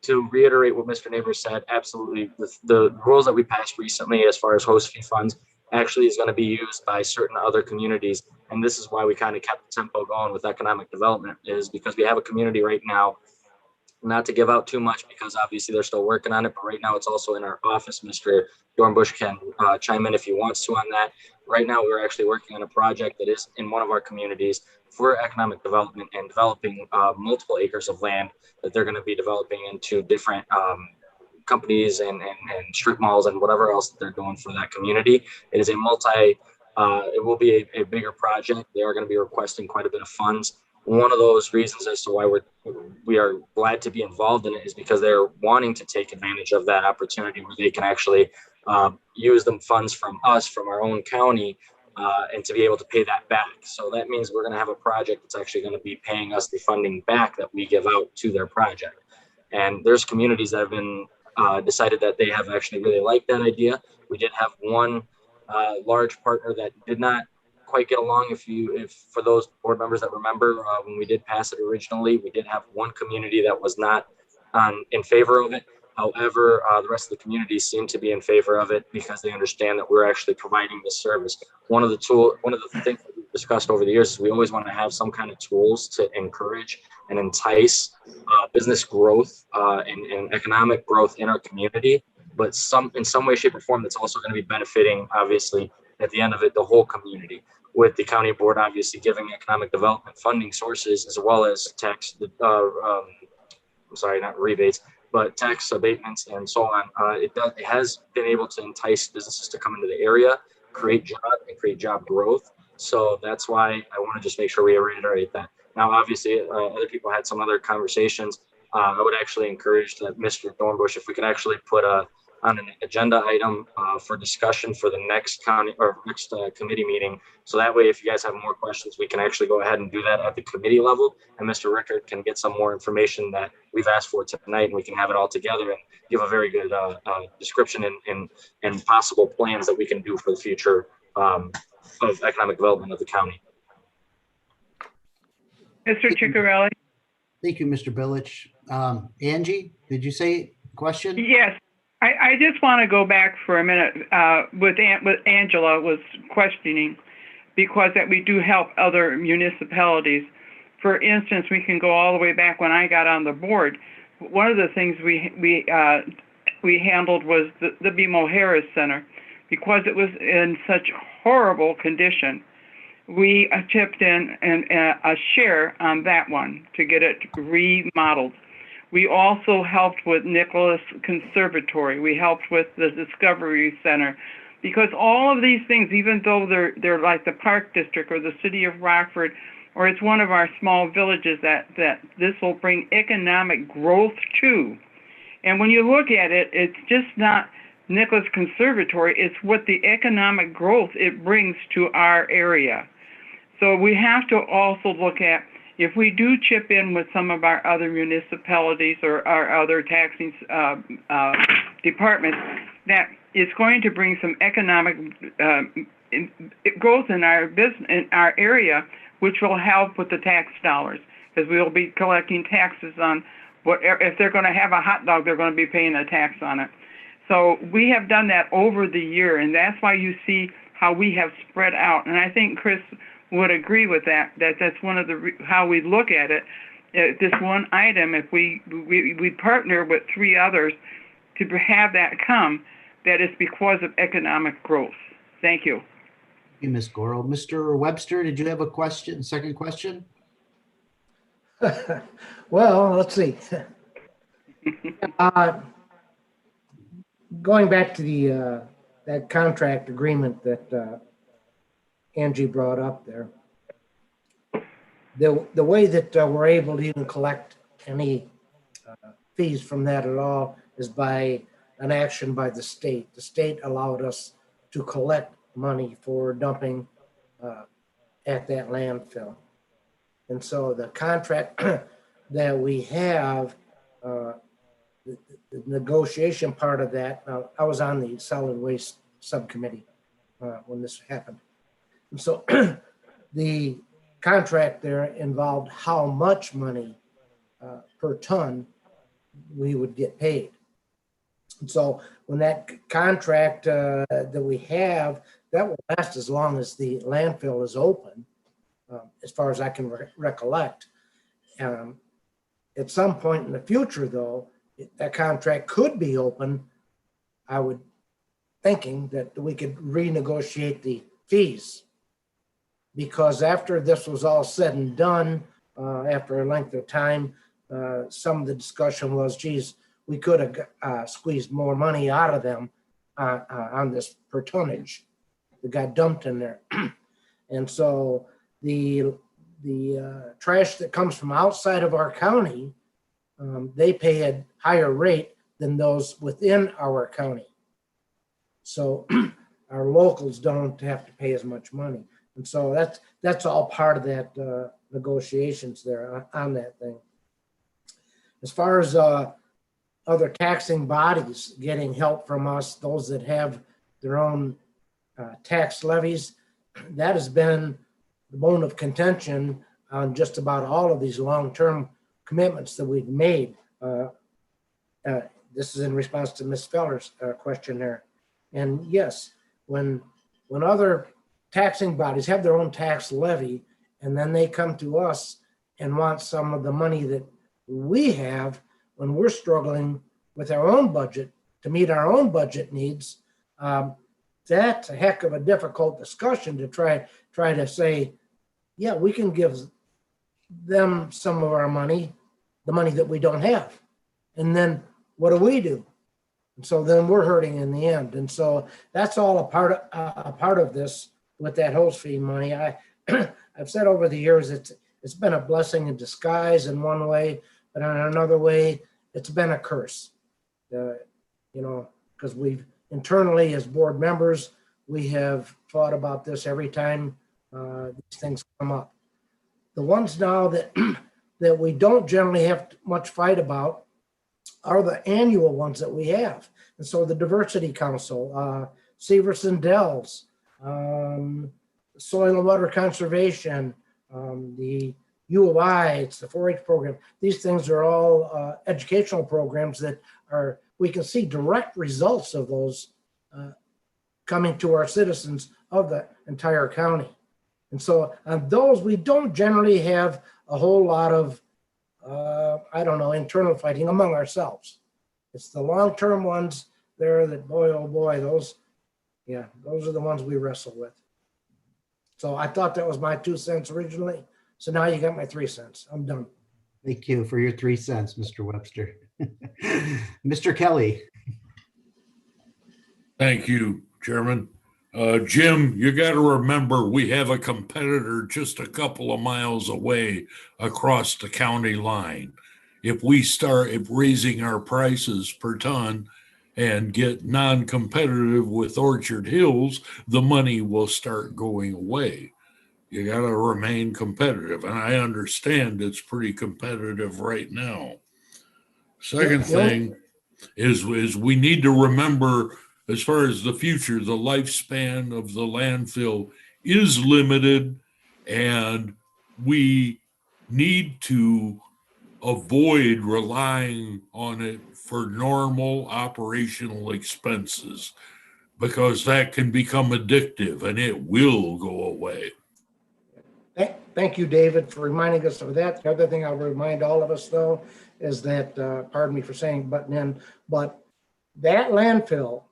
to reiterate what Mr. Neighbors said, absolutely. The rules that we passed recently as far as host fee funds actually is going to be used by certain other communities. And this is why we kind of kept the tempo going with economic development, is because we have a community right now, not to give out too much because obviously they're still working on it, but right now it's also in our office. Mr. Dornbush can chime in if he wants to on that. Right now we're actually working on a project that is in one of our communities for economic development and developing multiple acres of land that they're going to be developing into different companies and strip malls and whatever else that they're doing for that community. It is a it will be a bigger project. They are going to be requesting quite a bit of funds. One of those reasons as to why we are glad to be involved in it is because they're wanting to take advantage of that opportunity where they can actually use them funds from us, from our own county, and to be able to pay that back. So that means we're going to have a project that's actually going to be paying us the funding back that we give out to their project. And there's communities that have been decided that they have actually really liked that idea. We did have one large partner that did not quite get along. If for those board members that remember, when we did pass it originally, we did have one community that was not in favor of it. However, the rest of the community seemed to be in favor of it because they understand that we're actually providing this service. One of the things that we've discussed over the years is we always want to have some kind of tools to encourage and entice business growth and economic growth in our community, but in some way, shape, or form, that's also going to be benefiting, obviously, at the end of it, the whole community, with the county board obviously giving economic development funding sources as well as tax, not rebates, but tax abatements and so on. It has been able to entice businesses to come into the area, create job growth. So that's why I want to just make sure we reiterate that. Now, obviously, other people had some other conversations. I would actually encourage that Mr. Dornbush, if we could actually put on an agenda item for discussion for the next county or next committee meeting. So that way, if you guys have more questions, we can actually go ahead and do that at the committee level. And Mr. Rickard can get some more information that we've asked for tonight, and we can have it all together and give a very good description and possible plans that we can do for the future of economic development of the county. Mr. Ciccarelli? Thank you, Mr. Bilich. Angie, did you say question? Yes. I just want to go back for a minute with Angela was questioning, because that we do help other municipalities. For instance, we can go all the way back when I got on the board. One of the things we handled was the BMO Harris Center, because it was in such horrible condition. We chipped in a share on that one to get it remodeled. We also helped with Nicholas Conservatory. We helped with the Discovery Center, because all of these things, even though they're like the Park District or the City of Rockford, or it's one of our small villages that this will bring economic growth to. And when you look at it, it's just not Nicholas Conservatory, it's what the economic growth it brings to our area. So we have to also look at, if we do chip in with some of our other municipalities or our other taxing departments, that it's going to bring some economic growth in our business, in our area, which will help with the tax dollars, because we will be collecting taxes on whatever. If they're going to have a hot dog, they're going to be paying a tax on it. So we have done that over the year, and that's why you see how we have spread out. And I think Chris would agree with that. That's one of the how we look at it. This one item, if we partner with three others to have that come, that is because of economic growth. Thank you. Thank you, Ms. Goro. Mr. Webster, did you have a question? Second question? Well, let's see. Going back to the that contract agreement that Angie brought up there, the way that we're able to even collect any fees from that at all is by an action by the state. The state allowed us to collect money for dumping at that landfill. And so the contract that we have, the negotiation part of that, I was on the solid waste subcommittee when this happened. And so the contract there involved how much money per ton we would get paid. And so when that contract that we have, that will last as long as the landfill is open, as far as I can recollect. At some point in the future, though, that contract could be open. I would thinking that we could renegotiate the fees, because after this was all said and done, after a length of time, some of the discussion was, geez, we could have squeezed more money out of them on this per tonnage that got dumped in there. And so the trash that comes from outside of our county, they pay a higher rate than those within our county. So our locals don't have to pay as much money. And so that's all part of that negotiations there on that thing. As far as other taxing bodies getting help from us, those that have their own tax levies, that has been the bone of contention on just about all of these long-term commitments that we've made. This is in response to Ms. Feller's question there. And yes, when other taxing bodies have their own tax levy, and then they come to us and want some of the money that we have when we're struggling with our own budget to meet our own budget needs, that's a heck of a difficult discussion to try to say, yeah, we can give them some of our money, the money that we don't have. And then what do? And so then we're hurting in the end. And so that's all a part of this with that host fee money. I've said over the years, it's been a blessing in disguise in one way, but in another way, it's been a curse. Because we've internally as board members, we have thought about this every time these things come up. The ones now that that we don't generally have much fight about are the annual ones that we have. And so the Diversity Council, Severson Dells, Soil and Water Conservation, the U of I, it's the 4-H program. These things are all educational programs that are, we can see direct results of those coming to our citizens of the entire county. And so on those, we don't generally have a whole lot of, internal fighting among ourselves. It's the long-term ones there that, boy, oh boy, those are the ones we wrestle with. So I thought that was my 2 cents originally. So now you got my 3 cents. I'm done. Thank you for your 3 cents, Mr. Webster. Mr. Kelly. Thank you, Chairman. Jim, you got to remember we have a competitor just a couple of miles away across the county line. If we start raising our prices per ton and get non-competitive with Orchard Hills, the money will start going away. You got to remain competitive. And I understand it's pretty competitive right now. Second thing is we need to remember, as far as the future, the lifespan of the landfill is limited, and we need to avoid relying on it for normal operational expenses, because that can become addictive and it will go away. Thank you, David, for reminding us of that. The other thing I'll remind all of us, though, is that, pardon me for saying button in, but that landfill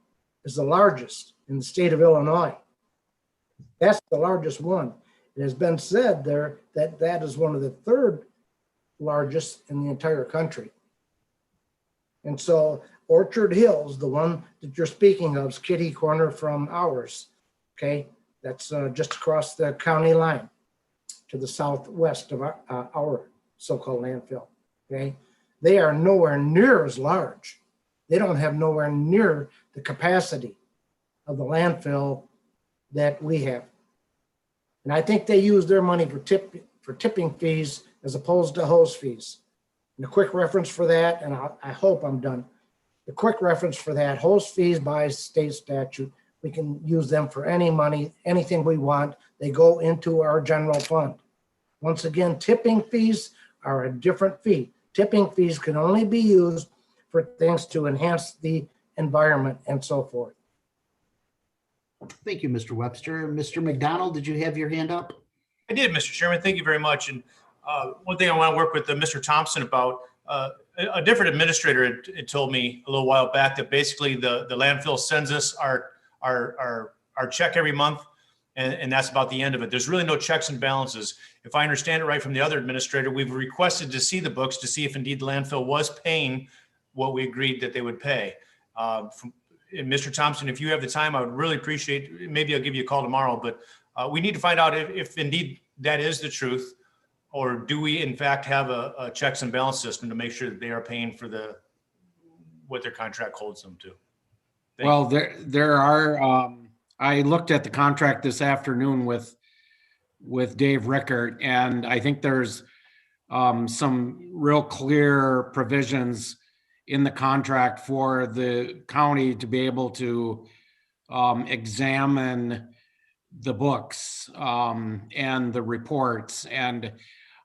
is the largest in the state of Illinois. That's the largest one. It has been said there that that is one of the 3rd largest in the entire country. And so Orchard Hills, the one that you're speaking of, is kitty corner from ours. Okay, that's just across the county line to the southwest of our so-called landfill. Okay, they are nowhere near as large. They don't have nowhere near the capacity of the landfill that we have. And I think they use their money for tipping fees as opposed to hose fees. And a quick reference for that, and I hope I'm done. The quick reference for that, hose fees by state statute, we can use them for any money, anything we want. They go into our general fund. Once again, tipping fees are a different fee. Tipping fees can only be used for things to enhance the environment and so forth. Thank you, Mr. Webster. Mr. McDonald, did you have your hand up? I did, Mr. Chairman. Thank you very much. And one thing I want to work with Mr. Thompson about, a different administrator had told me a little while back that basically the landfill sends us our check every month, and that's about the end of it. There's really no checks and balances. If I understand it right from the other administrator, we've requested to see the books to see if indeed the landfill was paying what we agreed that they would pay. And Mr. Thompson, if you have the time, I would really appreciate, maybe I'll give you a call tomorrow, but we need to find out if indeed that is the truth, or do we in fact have a checks and balance system to make sure that they are paying for what their contract holds them to? Well, there are, I looked at the contract this afternoon with Dave Rickert, and I think there's some real clear provisions in the contract for the county to be able to examine the books and the reports. And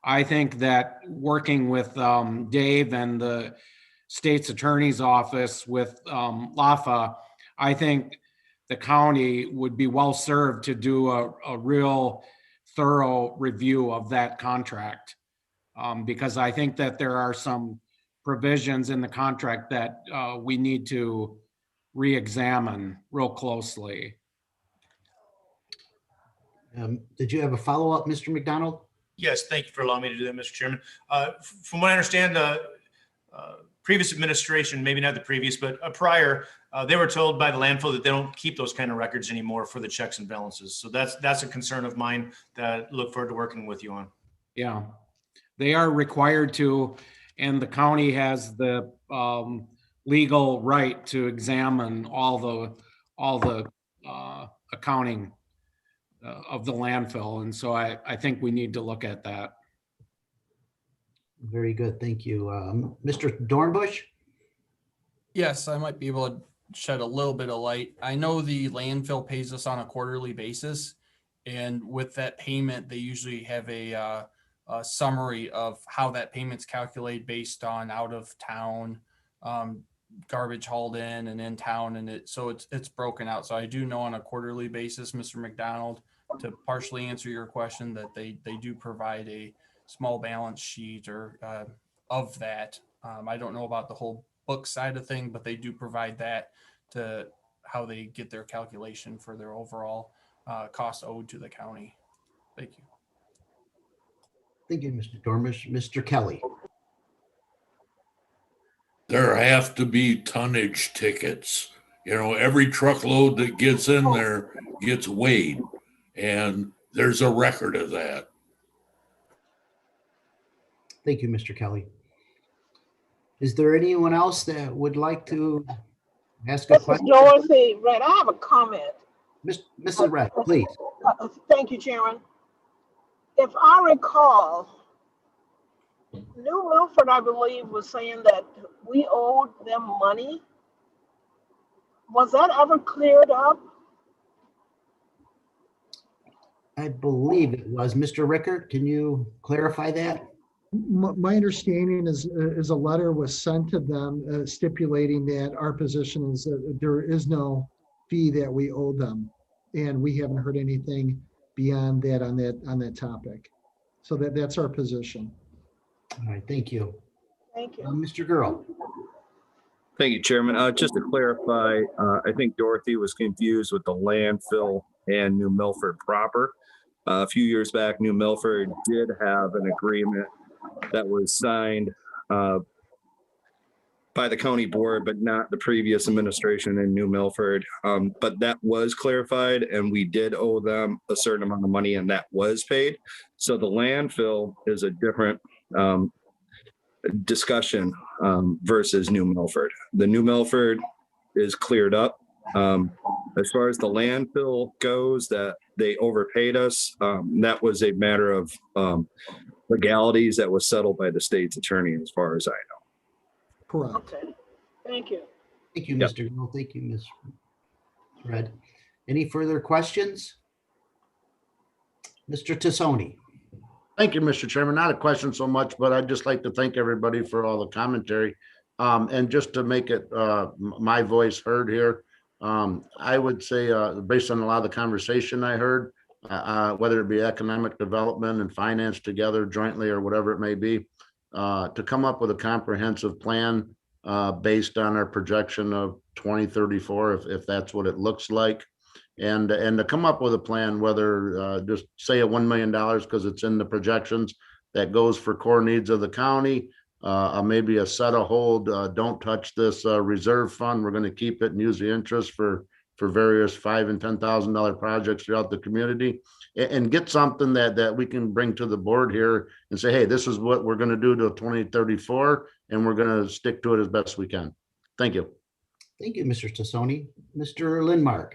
I think that working with Dave and the state's attorney's office with LAFA, I think the county would be well served to do a real thorough review of that contract. Because I think that there are some provisions in the contract that we need to re-examine real closely. Did you have a follow-up, Mr. McDonald? Yes, thank you for allowing me to do that, Mr. Chairman. From what I understand, the previous administration, maybe not the previous, but prior, they were told by the landfill that they don't keep those kind of records anymore for the checks and balances. So that's a concern of mine that I look forward to working with you on. Yeah, they are required to, and the county has the legal right to examine all the accounting of the landfill. And so I think we need to look at that. Very good. Thank you. Mr. Dornbush? Yes, I might be able to shed a little bit of light. I know the landfill pays us on a quarterly basis, and with that payment, they usually have a summary of how that payment's calculated based on out of town garbage hauled in and in town, and it's broken out. So I do know on a quarterly basis, Mr. McDonald, to partially answer your question, that they do provide a small balance sheet or of that. I don't know about the whole book side of thing, but they do provide that to how they get their calculation for their overall cost owed to the county. Thank you. Thank you, Mr. Dormish. Mr. Kelly? There have to be tonnage tickets. You know, every truckload that gets in there gets weighed, and there's a record of that. Thank you, Mr. Kelly. Is there anyone else that would like to ask a This is question? Dorothy Red. I have a comment. Mrs. Red, please. Thank you, Chairman. If I recall, New Milford, I believe, was saying that we owed them money. Was that ever cleared up? I believe it was. Mr. Rickert, can you clarify that? My understanding is a letter was sent to them stipulating that our position is that there is no fee that we owe them. And we haven't heard anything beyond that on that topic. So that's our position. All right, thank you. Thank you. Mr. Girl. Thank you, Chairman. Just to clarify, I think Dorothy was confused with the landfill and New Milford proper. A few years back, New Milford did have an agreement that was signed by the county board, but not the previous administration in New Milford. But that was clarified, and we did owe them a certain amount of money, and that was paid. So the landfill is a different discussion versus New Milford. The New Milford is cleared up. As far as the landfill goes, that they overpaid us, that was a matter of legalities that was settled by the state's attorney, as far as I know. Correct. Okay. Thank you. Thank you, Mr. Girl. Thank you, Ms. Red. Any further questions? Mr. Tassoni. Thank you, Mr. Chairman. Not a question so much, but I'd just like to thank everybody for all the commentary. And just to make it my voice heard here, I would say, based on a lot of the conversation I heard, whether it be economic development and finance together jointly or whatever it may be, to come up with a comprehensive plan based on our projection of 2034, if that's what it looks like. And to come up with a plan, whether just say a $1 million because it's in the projections that goes for core needs of the county, maybe a set a hold, don't touch this reserve fund. We're going to keep it and use the interest for various $5,000 and $10,000 projects throughout the community, and get something that we can bring to the board here and say, hey, this is what we're going to do to 2034, and we're going to stick to it as best we can. Thank you. Thank you, Mr. Tassoni. Mr. Lindmark.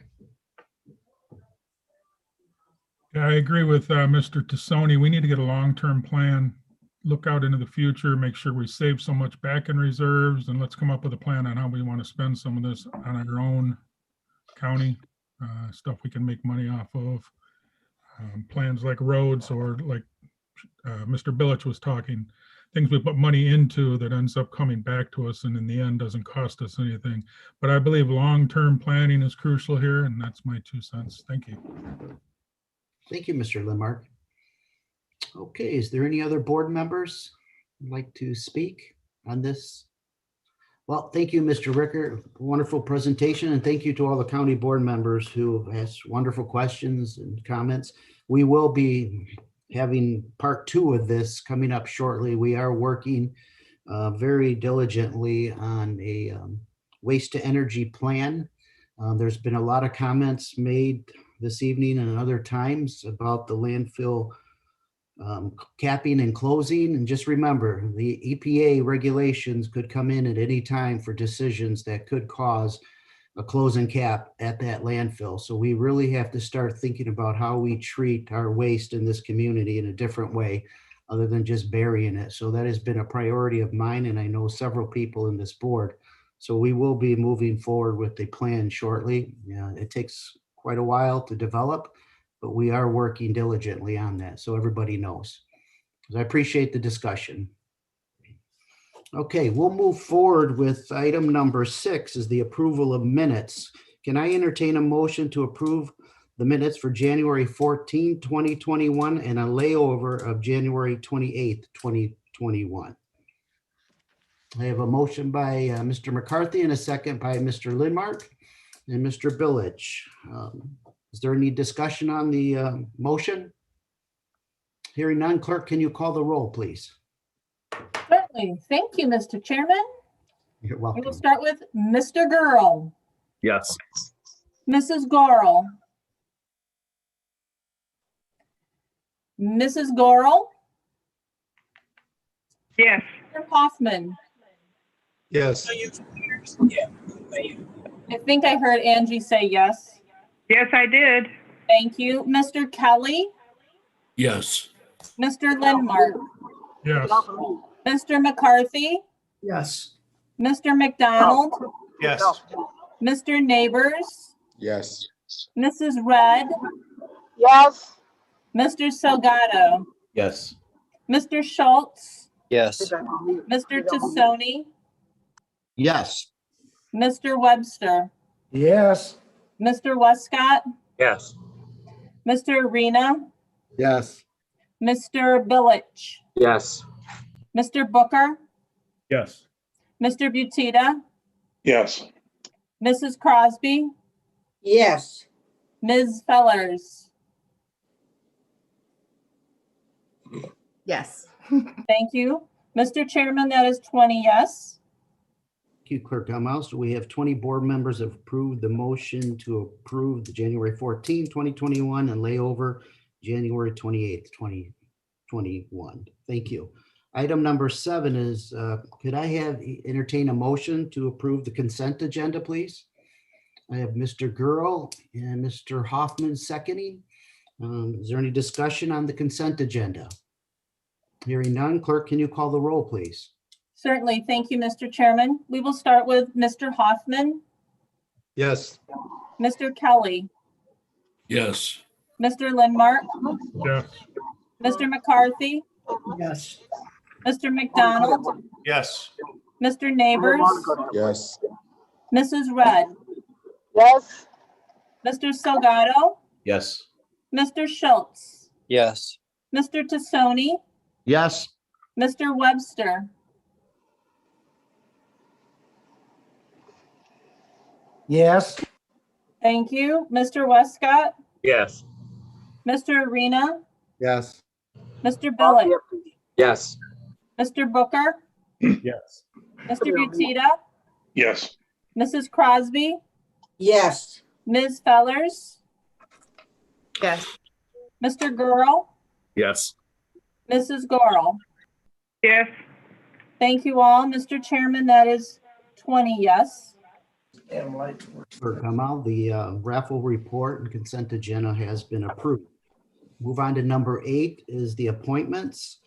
Yeah, I agree with Mr. Tassoni. We need to get a long-term plan, look out into the future, make sure we save so much back in reserves, and let's come up with a plan on how we want to spend some of this on our own county, stuff we can make money off of. Plans like roads, or like Mr. Billich was talking, things we put money into that ends up coming back to us and in the end doesn't cost us anything. But I believe long-term planning is crucial here, and that's my 2 cents. Thank you. Thank you, Mr. Lindmark. Okay, is there any other board members who'd like to speak on this? Well, thank you, Mr. Rickert. Wonderful presentation, and thank you to all the county board members who asked wonderful questions and comments. We will be having part 2 of this coming up shortly. We are working very diligently on a waste to energy plan. There's been a lot of comments made this evening and other times about the landfill capping and closing. And just remember, the EPA regulations could come in at any time for decisions that could cause a close and cap at that landfill. So we really have to start thinking about how we treat our waste in this community in a different way, other than just burying it. So that has been a priority of mine, and I know several people in this board. So we will be moving forward with the plan shortly. It takes quite a while to develop, but we are working diligently on that, so everybody knows. I appreciate the discussion. Okay, we'll move forward with item number 6 is the approval of minutes. Can I entertain a motion to approve the minutes for January 14, 2021 and a layover of January 28th, 2021? I have a motion by Mr. McCarthy and a second by Mr. Lindmark and Mr. Billich. Is there any discussion on the motion? Hearing none, clerk, can you call the roll, please? Certainly. Thank you, Mr. Chairman. You're We welcome. will start with Mr. Girl, Yes. Mrs. Gorel, Mrs. Gorel, Yes. Mr. Hoffman. Yes. I think I heard Angie say yes. Yes, I did. Thank you. Mr. Kelly, Yes. Mr. Lindmark, Yes. Mr. McCarthy, Yes. Mr. McDonald, Yes. Mr. Neighbors, Yes. Mrs. Red, Yes. Mr. Salgado, Yes. Mr. Schultz, Yes. Mr. Tassoni, Yes. Mr. Webster, Yes. Mr. Westcott, Yes. Mr. Arena, Yes. Mr. Billich, Yes. Mr. Booker, Yes. Mr. Butita, Yes. Mrs. Crosby, Yes. Ms. Fellers. Yes. Thank you. Mr. Chairman, that is 20 yes. Thank you, Clerk Elmouse. We have 20 board members have approved the motion to approve the January 14, 2021 and layover January 28th, 2021. Thank you. Item number 7 is, could I entertain a motion to approve the consent agenda, please? I have Mr. Girl and Mr. Hoffman seconding. Is there any discussion on the consent agenda? Hearing none, clerk, can you call the roll, please? Certainly. Thank you, Mr. Chairman. We will start with Mr. Hoffman, Yes. Mr. Kelly, Yes. Mr. Lindmark, Yes. Mr. McCarthy, Yes. Mr. McDonald, Yes. Mr. Neighbors, Yes. Mrs. Red, Yes. Mr. Salgado, Yes. Mr. Schultz, Yes. Mr. Tassoni, Yes. Mr. Webster, Yes. thank you, Mr. Westcott, Yes. Mr. Arena, Yes. Mr. Billich, Yes. Mr. Booker, Yes. Mr. Butita, Yes. Mrs. Crosby, Yes. Ms. Fellers, Yes. Mr. Girl, Yes. Mrs. Gorel. Yes. Thank you all. Mr. Chairman, that is 20 yes. For Kamal, the raffle report and consent agenda has been approved. Move on to number 8 is the appointments.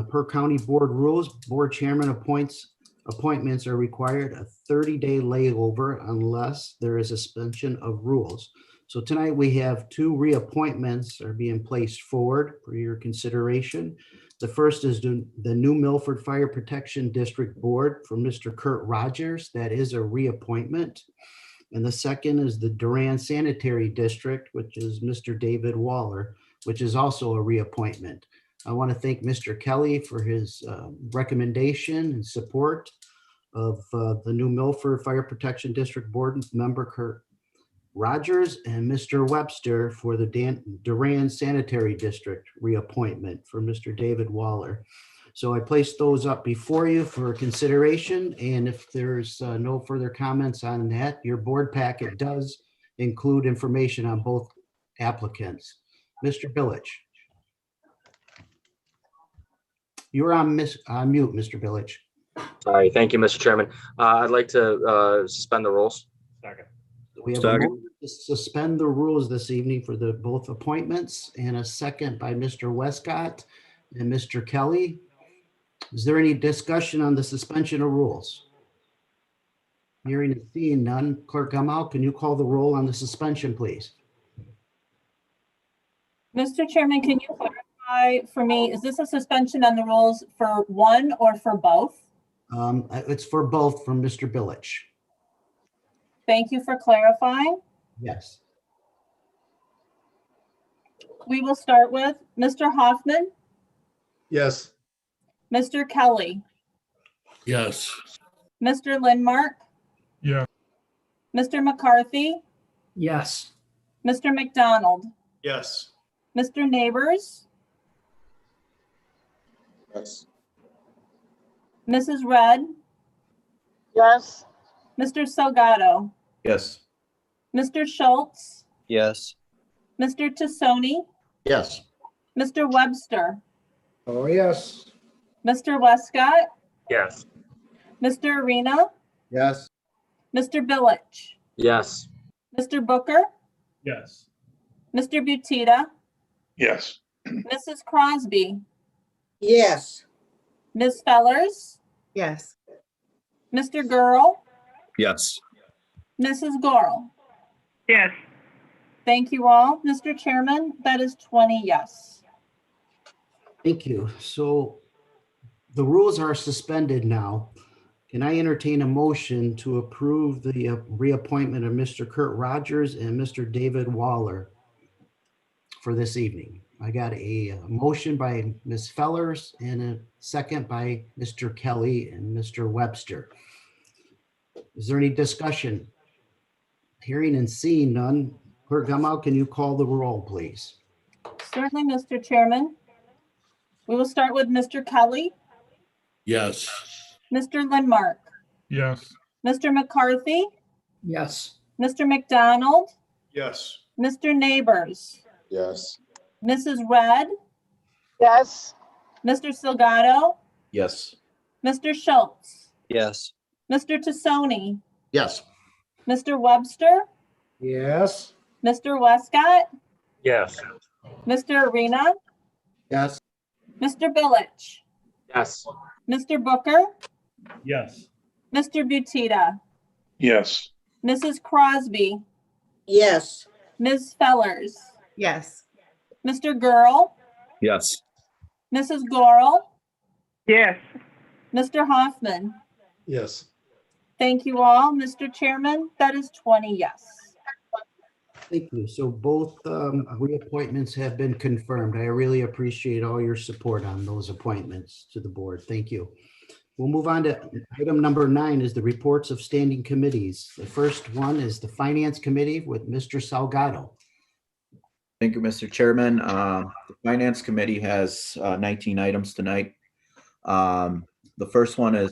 Per county board rules, board chairman appointments are required a 30-day layover unless there is a suspension of rules. So tonight we have 2 reappointments are being placed forward for your consideration. The first is the New Milford Fire Protection District Board for Mr. Kurt Rogers. That is a reappointment. And the second is the Durand Sanitary District, which is Mr. David Waller, which is also a reappointment. I want to thank Mr. Kelly for his recommendation and support of the New Milford Fire Protection District Board member Kurt Rogers and Mr. Webster for the Durand Sanitary District reappointment for Mr. David Waller. So I placed those up before you for consideration. And if there's no further comments on that, your board packet does include information on both applicants. Mr. Billich. You're on mute, Mr. Village. Sorry. Thank you, Mr. Chairman. I'd like to suspend the rules. Second. We have a motion to suspend the rules this evening for the both appointments and a second by Mr. Westcott and Mr. Kelly. Is there any discussion on the suspension of rules? Hearing and seeing none. Clerk Gamal, can you call the roll on the suspension, please? Mr. Chairman, can you clarify for me, is this a suspension on the rules for one or for both? It's for both from Mr. Billich. Thank you for clarifying. Yes. We will start with Mr. Hoffman, Yes. Mr. Kelly, Yes. Mr. Lindmark, Yeah. Mr. McCarthy, Yes. Mr. McDonald, Yes. Mr. Neighbors, Yes. Mrs. Red, Yes. Mr. Salgado, Yes. Mr. Schultz, Yes. Mr. Tassoni, Yes. Mr. Webster, Oh, yes. Mr. Westcott, Yes. Mr. Arena, Yes. Mr. Billich, Yes. Mr. Booker, Yes. Mr. Butita, Yes. Mrs. Crosby, Yes. Ms. Fellers, Yes. Mr. Gurl, Yes. Mrs. Gorl. Yes. Thank you all. Mr. Chairman, that is 20 yes. Thank you. So the rules are suspended now. Can I entertain a motion to approve the reappointment of Mr. Kurt Rogers and Mr. David Waller for this evening? I got a motion by Ms. Fellers and a second by Mr. Kelly and Mr. Webster. Is there any discussion? Hearing and seeing none. Clerk Gamal, can you call the roll, please? Certainly, Mr. Chairman. We will start with Mr. Kelly, Yes. Mr. Lindmark, Yes. Mr. McCarthy, Yes. Mr. McDonald, Yes. Mr. Neighbors, Yes. Mrs. Red, Yes. Mr. Salgado, Yes. Mr. Schultz, Yes. Mr. Tassoni, Yes. Mr. Webster, Yes. Mr. Westcott, Yes. Mr. Arena, Yes. Mr. Billich, Yes. Mr. Booker, Yes. Mr. Butita, Yes. Mrs. Crosby, Yes. Ms. Fellers, Yes. Mr. Gurl, Yes. Mrs. Gorl, Yes. Mr. Hoffman. Yes. Thank you all. Mr. Chairman, that is 20 yes. Thank you. So both reappointments have been confirmed. I really appreciate all your support on those appointments to the board. Thank you. We'll move on to item number 9 is the reports of standing committees. The first one is the Finance Committee with Mr. Salgado. Thank you, Mr. Chairman. The Finance Committee has 19 items tonight. The first one is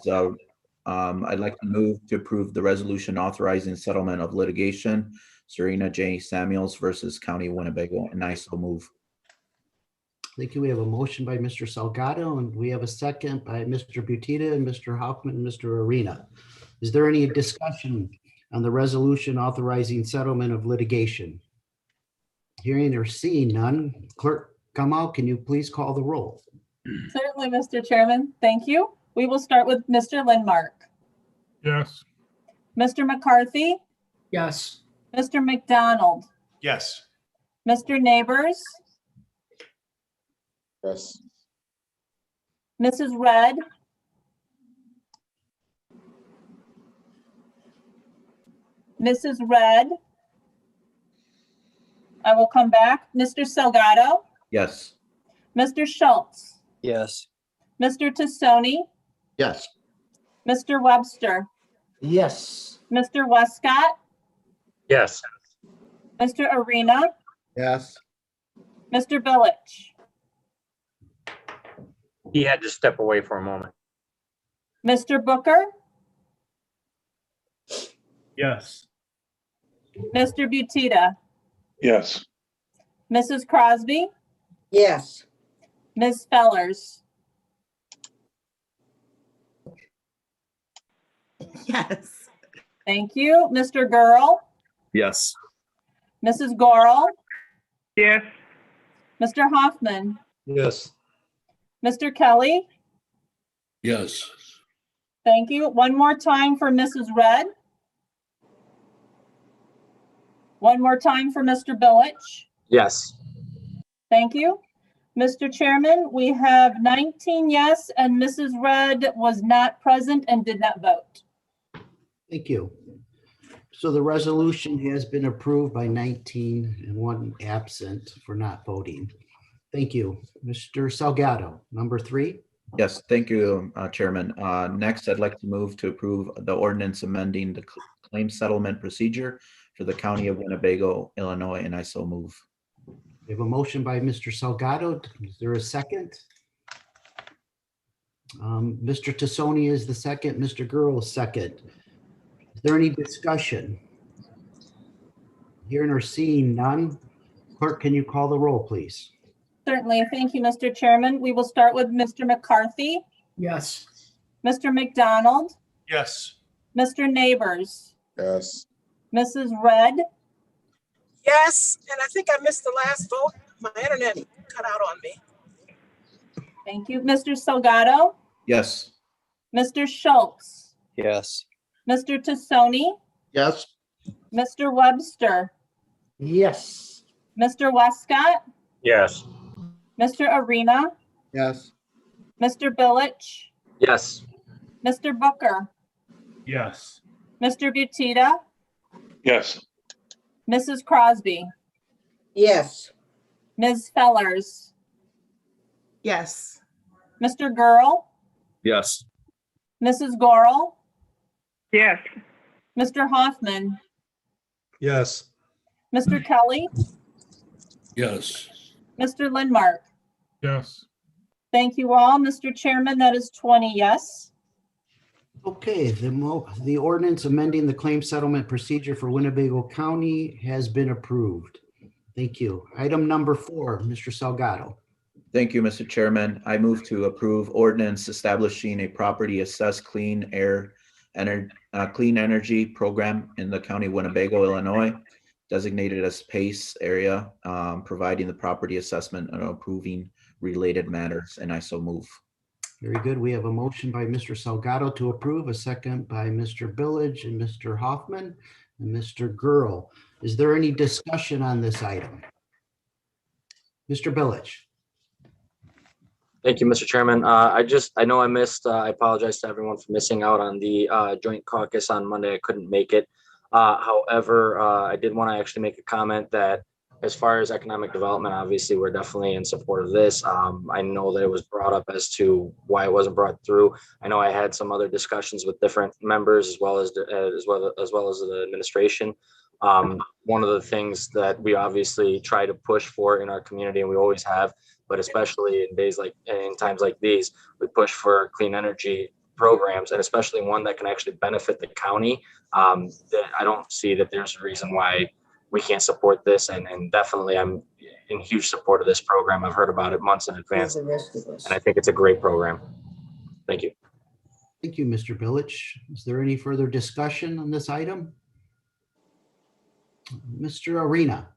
I'd like to move to approve the resolution authorizing settlement of litigation, Serena J. Samuels versus County of Winnebago, and I so move. Thank you. We have a motion by Mr. Salgado and we have a second by Mr. Butita and Mr. Hoffman and Mr. Arena. Is there any discussion on the resolution authorizing settlement of litigation? Hearing or seeing none, Clerk Gamal, can you please call the roll? Certainly, Mr. Chairman. Thank you. We will start with Mr. Lindmark, Yes. Mr. McCarthy, Yes. Mr. McDonald, Yes. Mr. Neighbors, Yes. Mrs. Red, Mrs. Red. I will come back. Mr. Salgado, Yes. Mr. Schultz, Yes. Mr. Tassoni, Yes. Mr. Webster, Yes. Mr. Westcott, Yes. Mr. Arena, Yes. Mr. Billich, He had to step away for a moment. Mr. Booker, Yes. Mr. Butita, Yes. Mrs. Crosby, Yes. Ms. Fellers, Yes. Thank you. Mr. Girl, Yes. Mrs. Gorel, Yes. Mr. Hoffman, Yes. Mr. Kelly. Yes. Thank you. One more time for Mrs. Red. One more time for Mr. Billich. Yes. Thank you. Mr. Chairman, we have 19 yes, and Mrs. Red was not present and did not vote. Thank you. So the resolution has been approved by 19 and 1 absent for not voting. Thank you. Mr. Salgado, number 3. Yes, thank you, Chairman. Next, I'd like to move to approve the ordinance amending the claim settlement procedure for the County of Winnebago, Illinois, and I so move. We have a motion by Mr. Salgado. Is there a second? Mr. Tassoni is the second. Mr. Girl is second. Is there any discussion? Hearing or seeing none? Clerk, can you call the roll, please? Certainly. Thank you, Mr. Chairman. We will start with Mr. McCarthy, Yes. Mr. McDonald, Yes. Mr. Neighbors, Yes. Mrs. Red, Yes, and I think I missed the last vote. My internet cut out on me. thank you, Mr. Salgado, Yes. Mr. Schultz, Yes. Mr. Tassoni, Yes. Mr. Webster, Yes. Mr. Westcott, Yes. Mr. Arena, Yes. Mr. Billich, Yes. Mr. Booker, Yes. Mr. Butita, Yes. Mrs. Crosby, Yes. Ms. Fellers, Yes. Mr. Girl, Yes. Mrs. Gorel, Yes. Mr. Hoffman, Yes. Mr. Kelly, Yes. Mr. Lindmark. Yes. Thank you all. Mr. Chairman, that is 20 yes. Okay, the ordinance amending the claim settlement procedure for Winnebago County has been approved. Thank you. Item number 4, Mr. Salgado. Thank you, Mr. Chairman. I move to approve ordinance establishing a property assessed clean energy program in the County of Winnebago, Illinois, designated as PACE area, providing the property assessment and approving related matters, and I so move. Very good. We have a motion by Mr. Salgado to approve, a second by Mr. Billich and Mr. Hoffman and Mr. Girl. Is there any discussion on this item? Mr. Billich. Thank you, Mr. Chairman. I know I missed, I apologize to everyone for missing out on the joint caucus on Monday. I couldn't make it. However, I did want to actually make a comment that as far as economic development, obviously, we're definitely in support of this. I know that it was brought up as to why it wasn't brought through. I know I had some other discussions with different members as well as the administration. One of the things that we obviously try to push for in our community, and we always have, but especially in times like these, we push for clean energy programs, and especially one that can actually benefit the county. I don't see that there's a reason why we can't support this, and definitely I'm in huge support of this program. I've heard about it months in advance, and I think it's a great program. Thank you. Thank you, Mr. Billich. Is there any further discussion on this item? Mr. Arena.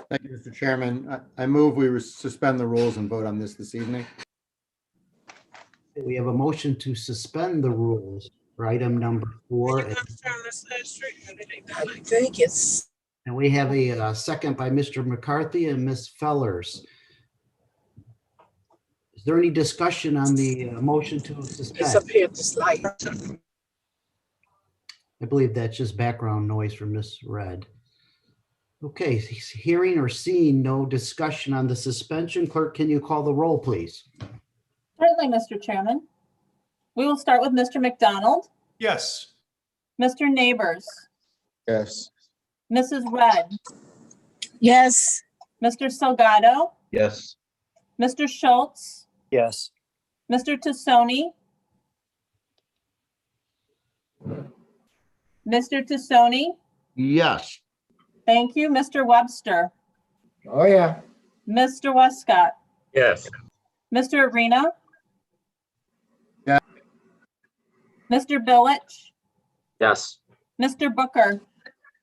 Thank you, Mr. Chairman. I move we suspend the rules and vote on this evening. We have a motion to suspend the rules for item number 4. I think it's. And we have a second by Mr. McCarthy and Ms. Fellers. Is there any discussion on the motion to It's suspend? up here at this light. I believe that's just background noise from Ms. Red. Okay, hearing or seeing no discussion on the suspension, clerk, can you call the roll, please? Certainly, Mr. Chairman. We will start with Mr. McDonald, Yes. Mr. Neighbors, Yes. Mrs. Red, Yes. Mr. Salgado, Yes. Mr. Schultz, Yes. Mr. Tassoni, Mr. Tassoni, Yes. thank you, Mr. Webster, Oh, yeah. Mr. Westcott, Yes. Mr. Arena, Yeah. Mr. Billich, Yes. Mr. Booker,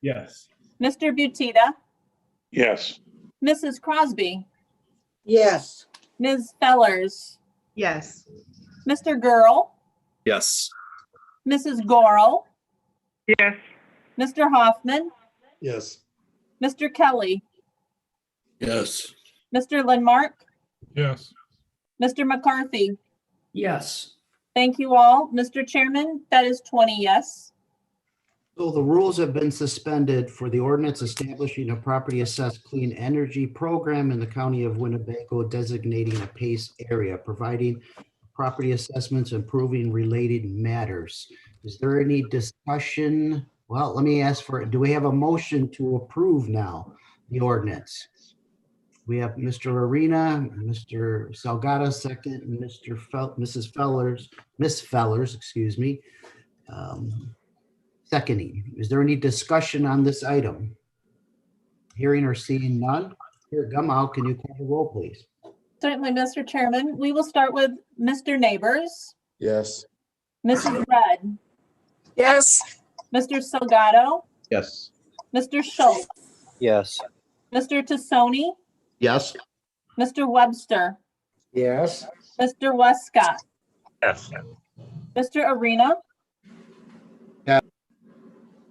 Yes. Mr. Butita, Yes. Mrs. Crosby, Yes. Ms. Fellers, Yes. Mr. Girl, Yes. Mrs. Gorel, Yes. Mr. Hoffman, Yes. Mr. Kelly, Yes. Mr. Lindmark, Yes. Mr. McCarthy. Yes. Thank you all. Mr. Chairman, that is 20 yes. So the rules have been suspended for the ordinance establishing a property assessed clean energy program in the county of Winnebago, designating a PACE area, providing property assessments, improving related matters. Is there any discussion? Well, let me ask for, do we have a motion to approve now the ordinance? We have Mr. Arena, Mr. Salgado second, and Mrs. Fellers, Miss Fellers, excuse me. Seconding. Is there any discussion on this item? Hearing or seeing none? Here, Gamal, can you call the roll, please? Certainly, Mr. Chairman. We will start with Mr. Neighbors, Yes. Mrs. Red, Yes. Mr. Salgado, Yes. Mr. Schultz, Yes. Mr. Tassoni, Yes. Mr. Webster, Yes. Mr. Westcott, Yes. Mr. Arena, Yeah.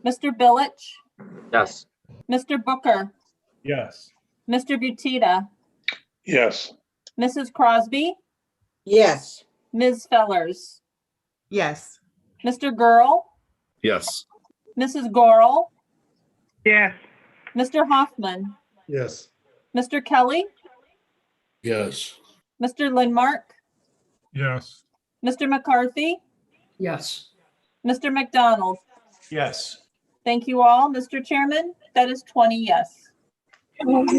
Mr. Billich, Yes. Mr. Booker, Yes. Mr. Butita, Yes. Mrs. Crosby, Yes. Ms. Fellers, Yes. Mr. Girl, Yes. Mrs. Gorel, Yes. Mr. Hoffman, Yes. Mr. Kelly, Yes. Mr. Lindmark, Yes. Mr. McCarthy, Yes. Mr. McDonald. Yes. Thank you all. Mr. Chairman, that is 20 yes. Thank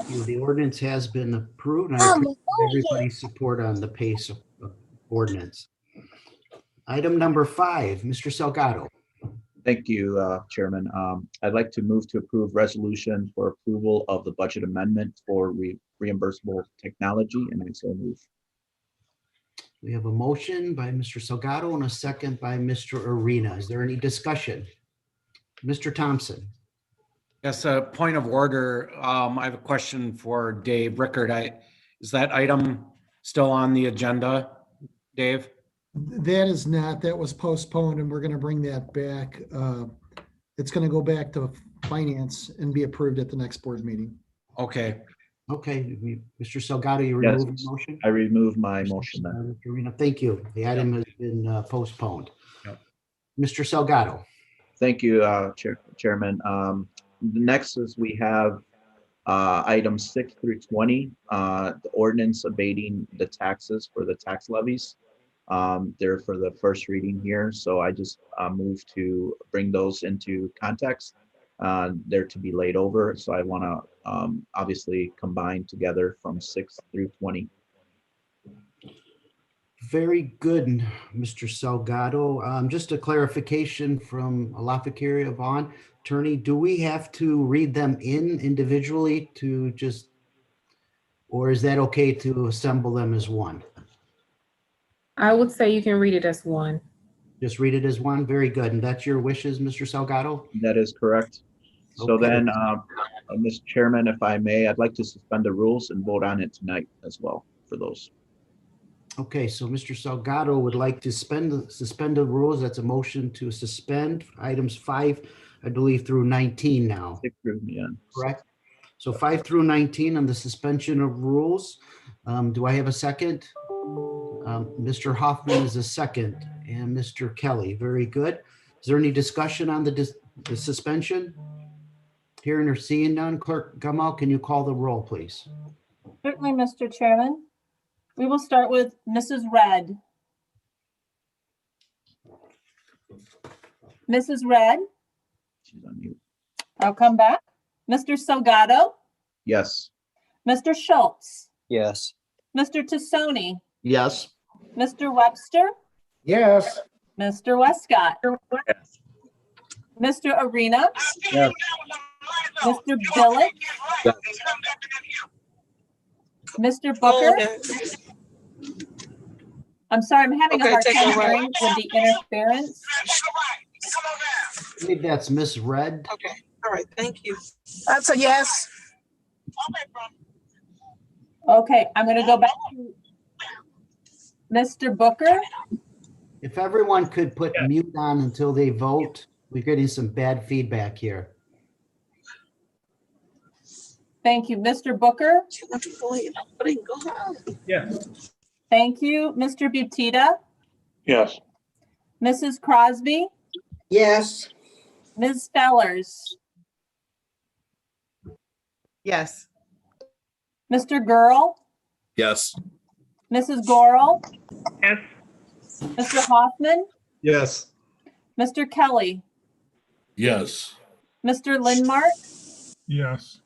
you. The ordinance has been approved, and I appreciate everybody's support on the PACE ordinance. Item number 5, Mr. Salgado. Thank you, Chairman. I'd like to move to approve resolution for approval of the budget amendment for reimbursable technology, and I so move. We have a motion by Mr. Salgado and a second by Mr. Arena. Is there any discussion? Mr. Thompson. Yes, a point of order. I have a question for Dave Rickard. Is that item still on the agenda, Dave? That is not, that was postponed and we're going to bring that back. It's going to go back to finance and be approved at the next board meeting. Okay. Okay, Mr. Salgado, you Yes, remove your motion? I remove my motion then. Mr. Arena, thank you. The item has been postponed. Yep. Mr. Salgado. Thank you, Chairman. Next is we have items 6 through 20, the ordinance abating the taxes for the tax levies. They're for the first reading here, so I just move to bring those into context. They're to be laid over, so I want to obviously combine together from 6 through 20. Very good, Mr. Salgado. Just a clarification from Alafakiri Vaughn. Attorney, do we have to read them individually to just, or is that okay to assemble them as one? I would say you can read it as one. Just read it as one? Very good. And that's your wishes, Mr. Salgado? That is correct. So Okay. then, Mr. Chairman, if I may, I'd like to suspend the rules and vote on it tonight as well for those. Okay, so Mr. Salgado would like to suspend the rules. That's a motion to suspend items 5, I believe, through 19 now. 6 through, yeah. Correct? So 5 through 19 on the suspension of rules. Do I have a second? Mr. Hoffman is a second, and Mr. Kelly. Very good. Is there any discussion on the suspension? Hearing or seeing none, Clerk Gamal, can you call the roll, please? Certainly, Mr. Chairman. We will start with Mrs. Red. Mrs. Red, She's on mute. I'll come back. Mr. Salgado, Yes. Mr. Schultz, Yes. Mr. Tassoni, Yes. Mr. Webster, Yes. Mr. Westcott, Yes. Mr. Arena, Yes. Mr. Billich, Yes. Mr. Booker, I'm sorry, I'm having a Okay, hard take time over. hearing with the interference. I believe that's misread. Okay, all right, thank you. That's a yes. Okay, I'm gonna go back to Mr. Booker. If everyone could put mute on until they vote, we're getting some bad feedback here. Thank you. Mr. Booker? Yes. Thank you. Mr. Butita? Yes. Mrs. Crosby? Yes. Ms. Fellers? Yes. Mr. Girl? Yes. Mrs. Gorel? Yes. Mr. Hoffman? Yes. Mr. Kelly? Yes. Mr. Lindmark? Yes.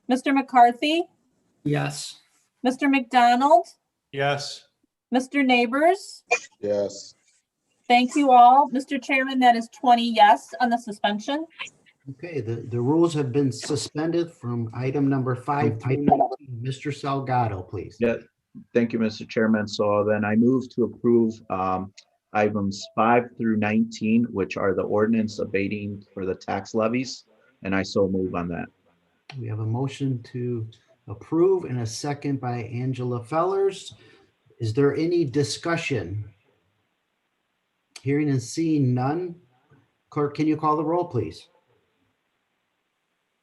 Mr. McCarthy? Yes. Mr. McDonald? Yes. Mr. Neighbors? Yes. Thank you all. Mr. Chairman, that is 20 yes on the suspension. Okay, the rules have been suspended from item number 5 to 19. Mr. Salgado, please. Yeah, thank you, Mr. Chairman. So then I move to approve items 5 through 19, which are the ordinance abating for the tax levies, and I so move on that. We have a motion to approve and a second by Angela Fellers. Is there any discussion? Hearing and seeing none. Clerk, can you call the roll, please?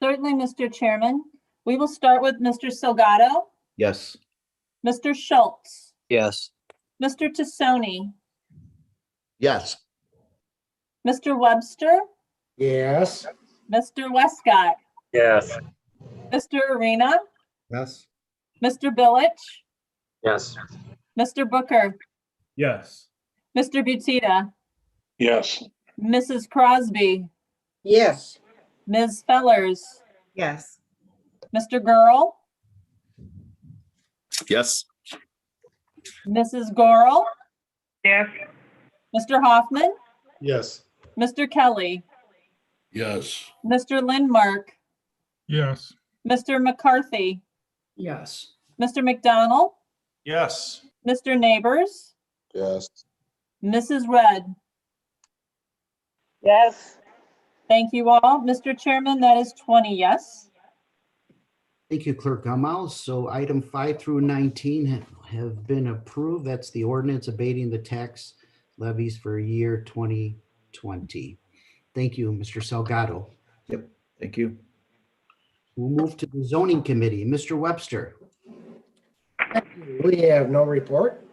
Certainly, Mr. Chairman. We will start with Mr. Salgado, Yes. Mr. Schultz, Yes. Mr. Tassoni, Yes. Mr. Webster, Yes. Mr. Westcott, Yes. Mr. Arena, Yes. Mr. Billich, Yes. Mr. Booker, Yes. Mr. Butita, Yes. Mrs. Crosby, Yes. Ms. Fellers, Yes. Mr. Girl, Yes. Mrs. Gorel, Yes. Mr. Hoffman, Yes. Mr. Kelly, Yes. Mr. Lindmark, Yes. Mr. McCarthy, Yes. Mr. McDonald, Yes. Mr. Neighbors, Yes. Mrs. Red. Yes. Thank you all. Mr. Chairman, that is 20 yes. Thank you, Clerk Gumbel. So item 5 through 19 have been approved. That's the ordinance abating the tax levies for year 2020. Thank you, Mr. Salgado. Yep. Thank you. We'll move to the zoning committee. Mr. Webster. We have no report.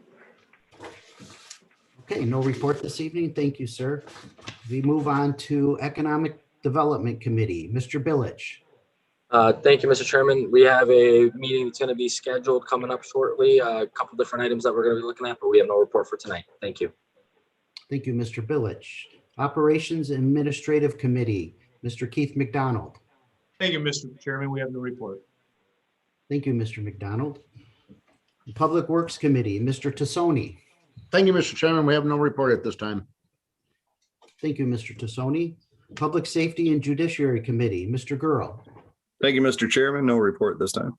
Okay, no report this evening. Thank you, sir. We move on to Economic Development Committee. Mr. Billich. Thank you, Mr. Chairman. We have a meeting that's going to be scheduled coming up shortly. A couple different items that we're going to be looking at, but we have no report for tonight. Thank you. Thank you, Mr. Billich. Operations Administrative Committee, Mr. Keith McDonald. Thank you, Mr. Chairman. We have no report. Thank you, Mr. McDonald. Public Works Committee, Mr. Tassoni. Thank you, Mr. Chairman. We have no report at this time. Thank you, Mr. Tassoni. Public Safety and Judiciary Committee, Mr. Girl. Thank you, Mr. Chairman. No report this time.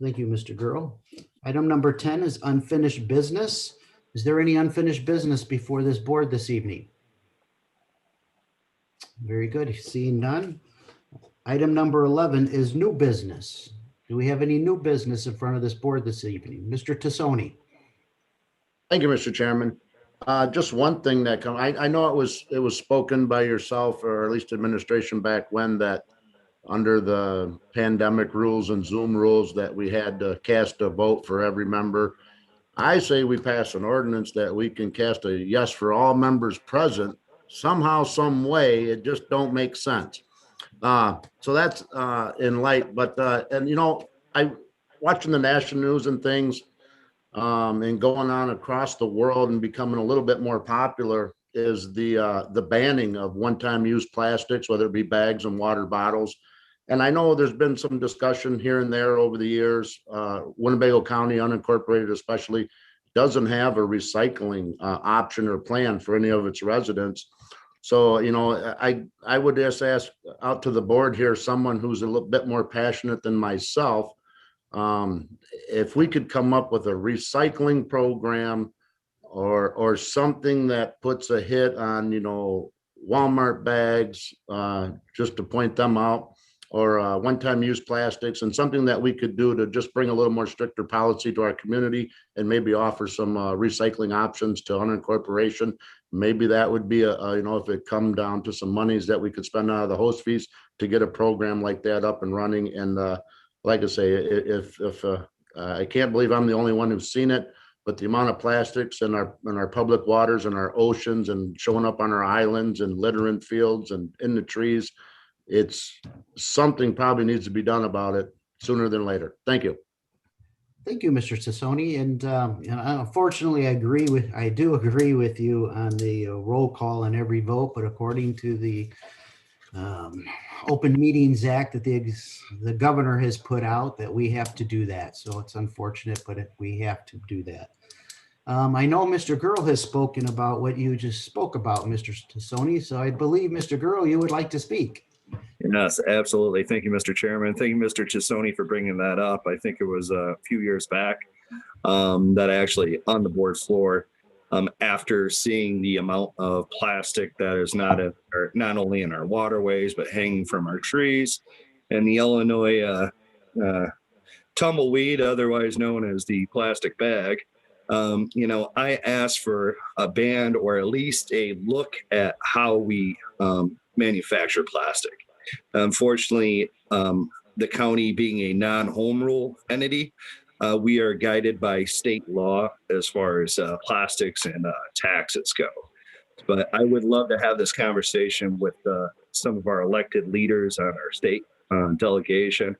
Thank you, Mr. Girl. Item number 10 is unfinished business. Is there any unfinished business before this board this evening? Very good. Seeing none. Item number 11 is new business. Do we have any new business in front of this board this evening? Mr. Tassoni. Thank you, Mr. Chairman. Just one thing that I know it was spoken by yourself, or at least administration back when, that under the pandemic rules and Zoom rules that we had to cast a vote for every member. I say we pass an ordinance that we can cast a yes for all members present somehow, some way. It just don't make sense. So that's in light, but and you know, I watching the national news and things and going on across the world and becoming a little bit more popular is the banning of one-time use plastics, whether it be bags and water bottles. And I know there's been some discussion here and there over the years. Winnebago County unincorporated especially doesn't have a recycling option or plan for any of its residents. So, you know, I would just ask out to the board here, someone who's a little bit more passionate than myself, if we could come up with a recycling program or something that puts a hit on, Walmart bags, just to point them out, or one-time use plastics, and something that we could do to just bring a little more stricter policy to our community and maybe offer some recycling options to unincorporation. Maybe that would be if it come down to some monies that we could spend out of the host fees to get a program like that up and running. And like I say, if I can't believe I'm the only one who's seen it, but the amount of plastics in our public waters and our oceans and showing up on our islands and littering fields and in the trees, it's something probably needs to be done about it sooner than later. Thank you. Thank you, Mr. Tassoni. And unfortunately, I do agree with you on the roll call on every vote, but according to the Open Meetings Act that the governor has put out, that we have to do that. So it's unfortunate, but we have to do that. I know Mr. Girl has spoken about what you just spoke about, Mr. Tassoni. So I believe, Mr. Girl, you would like to speak. Yes, absolutely. Thank you, Mr. Chairman. Thank you, Mr. Tassoni, for bringing that up. I think it was a few years back that actually on the board floor, after seeing the amount of plastic that is not only in our waterways, but hanging from our trees, and the Illinois tumbleweed, otherwise known as the plastic bag. I asked for a ban or at least a look at how we manufacture plastic. Unfortunately, the county being a non-home rule entity, we are guided by state law as far as plastics and taxes go. But I would love to have this conversation with some of our elected leaders on our state delegation,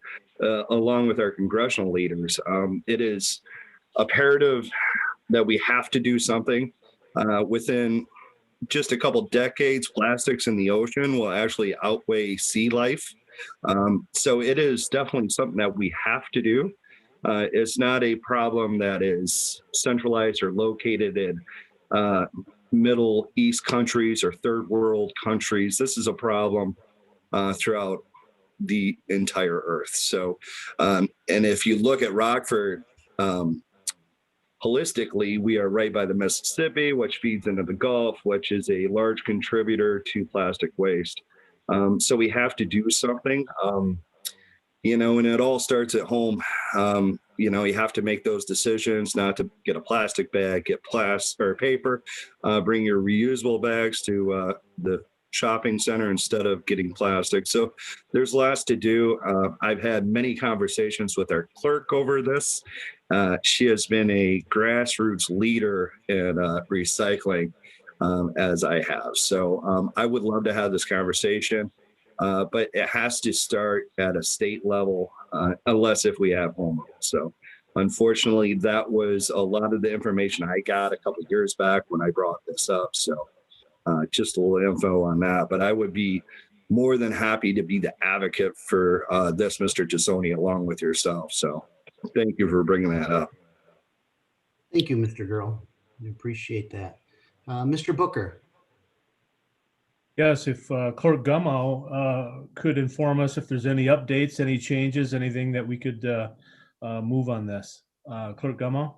along with our congressional leaders. It is imperative that we have to do something. Within just a couple decades, plastics in the ocean will actually outweigh sea life. So it is definitely something that we have to do. It's not a problem that is centralized or located in Middle East countries or third world countries. This is a problem throughout the entire earth. So, and if you look at Rockford, holistically, we are right by the Mississippi, which feeds into the Gulf, which is a large contributor to plastic waste. So we have to do something, and it all starts at home. You have to make those decisions not to get a plastic bag, get plastic or paper, bring your reusable bags to the shopping center instead of getting plastic. So there's lots to do. I've had many conversations with our clerk over this. She has been a grassroots leader in recycling, as I have. So I would love to have this conversation, but it has to start at a state level, unless if we have home rule. So unfortunately, that was a lot of the information I got a couple of years back when I brought this up. So just a little info on that, but I would be more than happy to be the advocate for this, Mr. Tassoni, along with yourself. So thank you for bringing that up. Thank you, Mr. Girl. I appreciate that. Mr. Booker. Yes, if Clerk Gummow could inform us if there's any updates, any changes, anything that we could move on this. Clerk Gummow?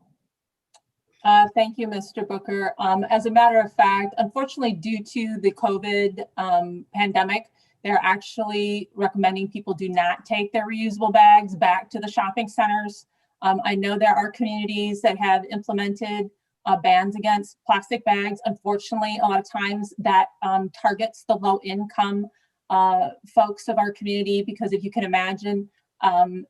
Thank you, Mr. Booker. As a matter of fact, unfortunately, due to the COVID pandemic, they're actually recommending people do not take their reusable bags back to the shopping centers. I know there are communities that have implemented bans against plastic bags. Unfortunately, a lot of times that targets the low income folks of our community, because if you can imagine,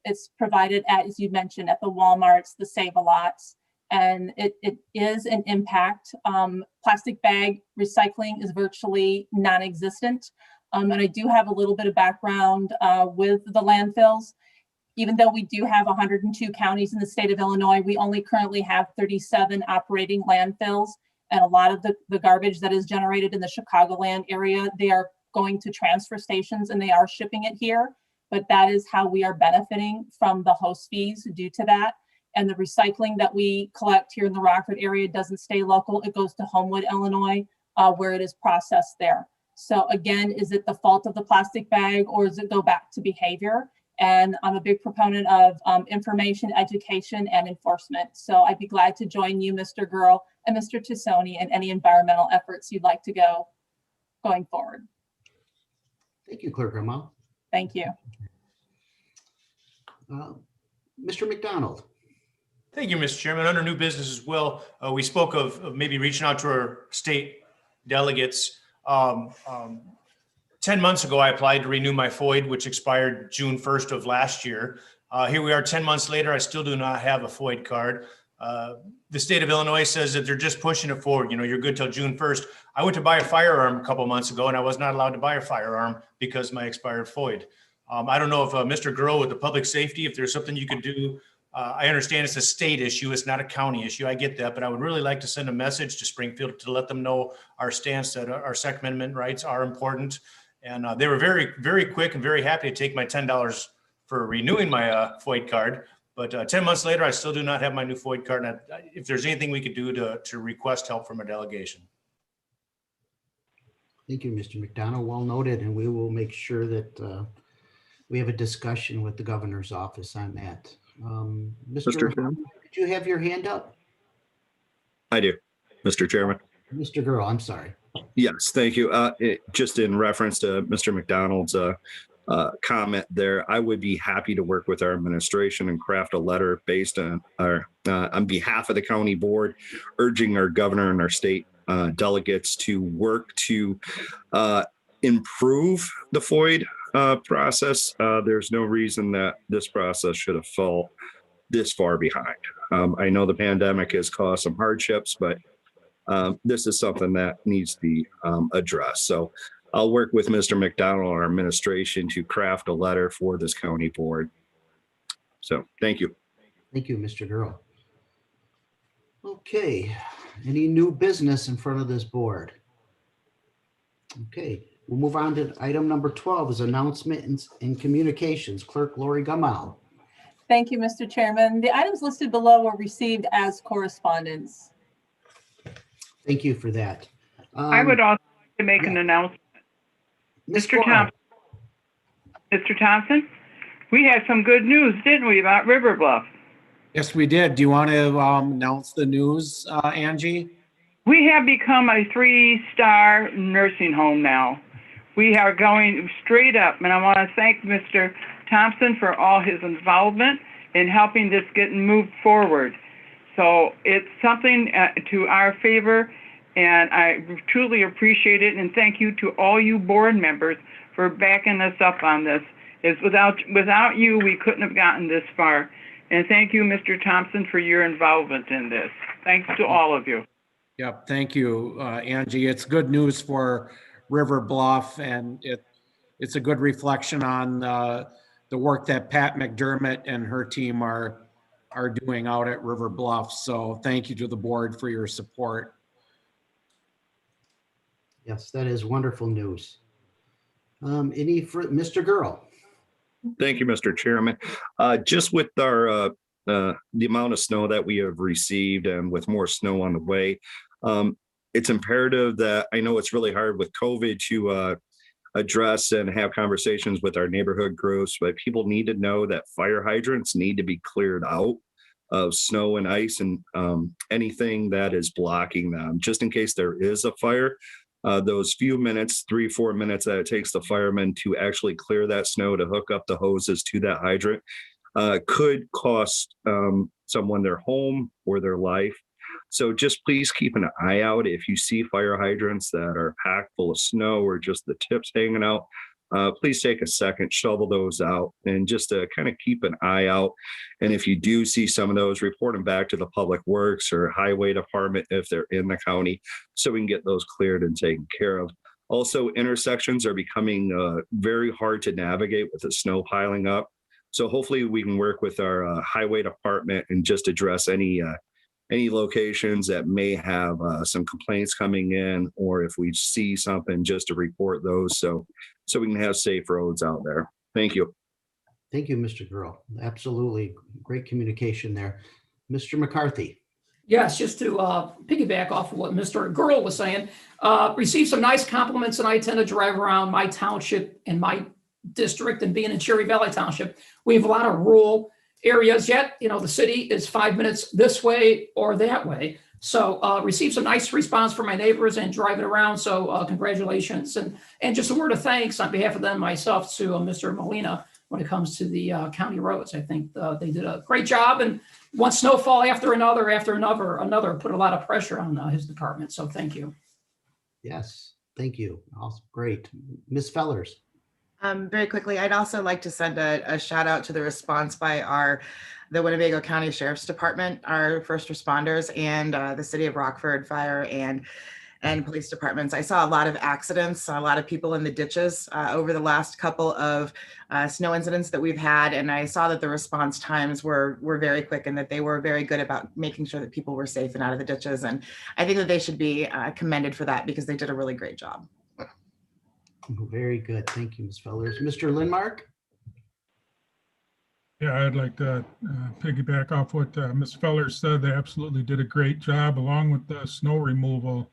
it's provided at, as you mentioned, at the Walmarts, the Save-A-Lots, and it is an impact. Plastic bag recycling is virtually non-existent. And I do have a little bit of background with the landfills. Even though we do have 102 counties in the state of Illinois, we only currently have 37 operating landfills. And a lot of the garbage that is generated in the Chicagoland area, they are going to transfer stations and they are shipping it here. But that is how we are benefiting from the host fees due to that. And the recycling that we collect here in the Rockford area doesn't stay local. It goes to Homewood, Illinois, where it is processed there. So again, is it the fault of the plastic bag or does it go back to behavior? And I'm a big proponent of information, education, and enforcement. So I'd be glad to join you, Mr. Girl and Mr. Tassoni, in any environmental efforts you'd like to go going forward. Thank you, Clerk Gummow. Thank you. Mr. McDonald. Thank you, Mr. Chairman. Under new business as well, we spoke of maybe reaching out to our state delegates. 10 months ago, I applied to renew my FOID, which expired June 1st of last year. Here we are 10 months later, I still do not have a FOID card. The state of Illinois says that they're just pushing it forward. You know, you're good till June 1st. I went to buy a firearm a couple months ago and I was not allowed to buy a firearm because my expired FOID. I don't know if Mr. Gurl with the public safety, if there's something you could do. I understand it's a state issue. It's not a county issue. I get that, but I would really like to send a message to Springfield to let them know our stance that our Second Amendment rights are important. And they were very, very quick and very happy to take my $10 for renewing my FOID card. But 10 months later, I still do not have my new FOID card. And if there's anything we could do to request help from a delegation. Thank you, Mr. McDonald. Well noted, and we will make sure that we have a discussion with the governor's office on that. Mr. Chairman? Did you have your hand up? I do, Mr. Chairman. Mr. Girl, I'm sorry. Yes, thank you. Just in reference to Mr. McDonald's comment there, I would be happy to work with our administration and craft a letter based on on behalf of the county board, urging our governor and our state delegates to work to improve the FOID process. There's no reason that this process should have fallen this far behind. I know the pandemic has caused some hardships, but this is something that needs to be addressed. So I'll work with Mr. McDonald and our administration to craft a letter for this county board. So thank you. Thank you, Mr. Girl. Okay, any new business in front of this board? Okay, we'll move on to item number 12 is announcements and communications. Clerk Lori Gummow. Thank you, Mr. Chairman. The items listed below were received as correspondence. Thank you for that. I would also like to make an announcement. Mr. Thompson, we had some good news, didn't we, about River Bluff? Yes, we did. Do you want to announce the news, Angie? We have become a 3-star nursing home now. We are going straight up, and I want to thank Mr. Thompson for all his involvement in helping this get moved forward. So it's something to our favor, and I truly appreciate it. And thank you to all you board members for backing us up on this. Without you, we couldn't have gotten this far. And thank you, Mr. Thompson, for your involvement in this. Thanks to all of you. Yep, thank you, Angie. It's good news for River Bluff, and it's a good reflection on the work that Pat McDermott and her team are doing out at River Bluff. So thank you to the board for your support. Yes, that is wonderful news. Mr. Girl. Thank you, Mr. Chairman. Just with our the amount of snow that we have received and with more snow on the way, it's imperative that I know it's really hard with COVID to address and have conversations with our neighborhood groups, but people need to know that fire hydrants need to be cleared out of snow and ice and anything that is blocking them, just in case there is a fire. Those few minutes, 3-4 minutes that it takes the firemen to actually clear that snow to hook up the hoses to that hydrant could cost someone their home or their life. So just please keep an eye out if you see fire hydrants that are packed full of snow or just the tips hanging out. Please take a second, shovel those out, and just to kind of keep an eye out. And if you do see some of those, report them back to the Public Works or Highway Department if they're in the county, so we can get those cleared and taken care of. Also, intersections are becoming very hard to navigate with the snow piling up. So hopefully we can work with our Highway Department and just address any locations that may have some complaints coming in, or if we see something, just to report those so we can have safe roads out there. Thank you. Thank you, Mr. Girl. Absolutely great communication there. Mr. McCarthy. Yes, just to piggyback off of what Mr. Girl was saying, received some nice compliments, and I tend to drive around my township and my district and being in Cherry Valley Township, we have a lot of rural areas yet. The city is 5 minutes this way or that way. So received some nice response from my neighbors and driving around. So congratulations. And just a word of thanks on behalf of them, myself, to Mr. Molina when it comes to the county roads. I think they did a great job. And one snowfall after another put a lot of pressure on his department. So thank you. Yes, thank you. Awesome. Great. Ms. Fellers. Very quickly, I'd also like to send a shout out to the response by the Winnebago County Sheriff's Department, our first responders, and the City of Rockford Fire and police departments. I saw a lot of accidents, a lot of people in the ditches over the last couple of snow incidents that we've had, and I saw that the response times were very quick and that they were very good about making sure that people were safe and out of the ditches. And I think that they should be commended for that because they did a really great job. Very good. Thank you, Ms. Fellers. Mr. Lindmark? Yeah, I'd like to piggyback off what Ms. Fellers said. They absolutely did a great job along with the snow removal.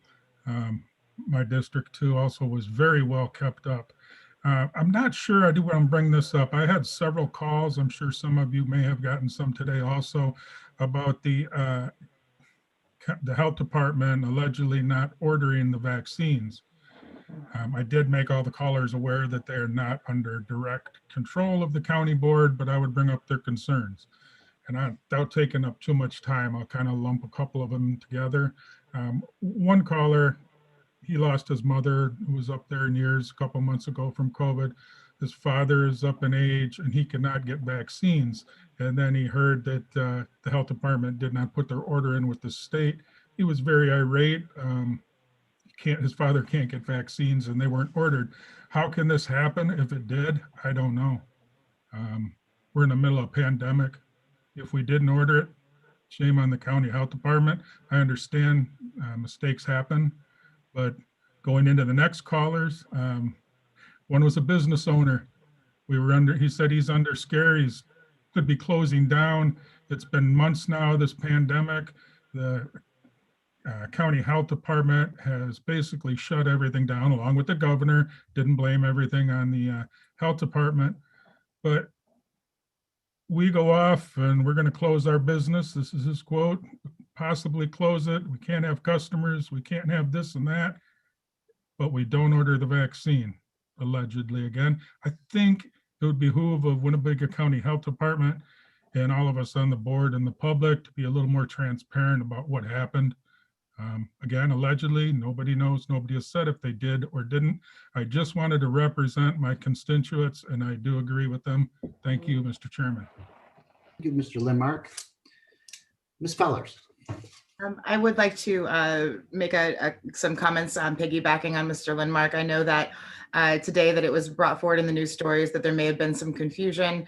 My district too also was very well kept up. I'm not sure, I do want to bring this up. I had several calls, I'm sure some of you may have gotten some today also, about the health department allegedly not ordering the vaccines. I did make all the callers aware that they are not under direct control of the county board, but I would bring up their concerns. And without taking up too much time, I'll kind of lump a couple of them together. One caller, he lost his mother, who was up there in years, a couple months ago from COVID. His father is up in age and he cannot get vaccines. And then he heard that the health department did not put their order in with the state. He was very irate. His father can't get vaccines and they weren't ordered. How can this happen? If it did, I don't know. We're in the middle of a pandemic. If we didn't order it, shame on the county health department. I understand mistakes happen, but going into the next callers, one was a business owner. He said he's under scare. He's could be closing down. It's been months now, this pandemic. The county health department has basically shut everything down along with the governor, didn't blame everything on the health department, but we go off and we're going to close our business. This is his quote, possibly close it. We can't have customers. We can't have this and that, but we don't order the vaccine, allegedly again. I think it would behoove of Winnebago County Health Department and all of us on the board and the public to be a little more transparent about what happened. Again, allegedly, nobody knows, nobody has said if they did or didn't. I just wanted to represent my constituents and I do agree with them. Thank you, Mr. Chairman. Thank you, Mr. Lindmark. Ms. Fellers. I would like to make some comments on piggybacking on Mr. Lindmark. I know that today that it was brought forward in the news stories that there may have been some confusion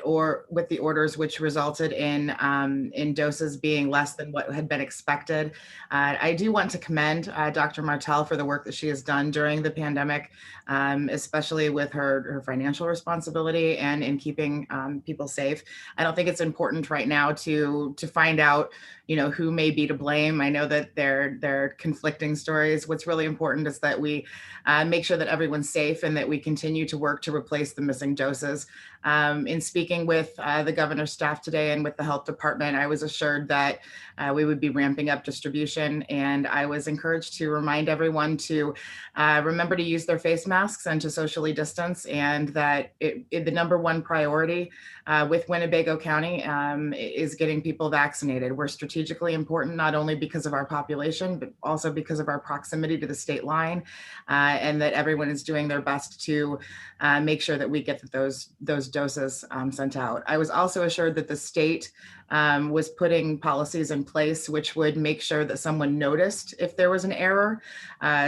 or with the orders, which resulted in doses being less than what had been expected. I do want to commend Dr. Martell for the work that she has done during the pandemic, especially with her financial responsibility and in keeping people safe. I don't think it's important right now to find out, who may be to blame. I know that they're conflicting stories. What's really important is that we make sure that everyone's safe and that we continue to work to replace the missing doses. In speaking with the governor's staff today and with the health department, I was assured that we would be ramping up distribution, and I was encouraged to remind everyone to remember to use their face masks and to socially distance, and that the number one priority with Winnebago County is getting people vaccinated. We're strategically important, not only because of our population, but also because of our proximity to the state line, and that everyone is doing their best to make sure that we get those doses sent out. I was also assured that the state was putting policies in place which would make sure that someone noticed if there was an error,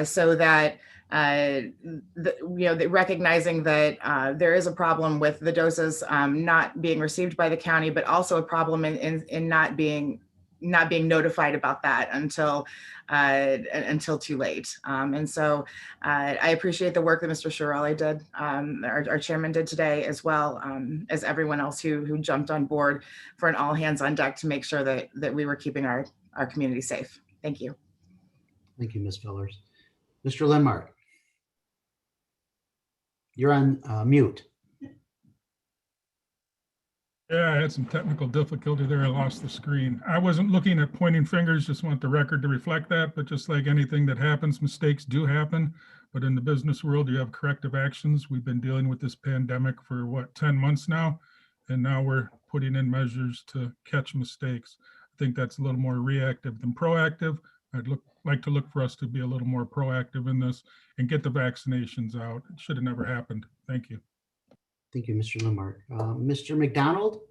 so that recognizing that there is a problem with the doses not being received by the county, but also a problem in not being notified about that until too late. And so I appreciate the work that Mr. Shirelli did, our chairman did today, as well as everyone else who jumped on board for an all hands on deck to make sure that we were keeping our community safe. Thank you. Thank you, Ms. Fellers. Mr. Lindmark. You're on mute. Yeah, I had some technical difficulty there. I lost the screen. I wasn't looking at pointing fingers, just want the record to reflect that. But just like anything that happens, mistakes do happen. But in the business world, you have corrective actions. We've been dealing with this pandemic for what, 10 months now? And now we're putting in measures to catch mistakes. I think that's a little more reactive than proactive. I'd like to look for us to be a little more proactive in this and get the vaccinations out. It should have never happened. Thank you. Thank you, Mr. Lindmark. Mr. McDonald?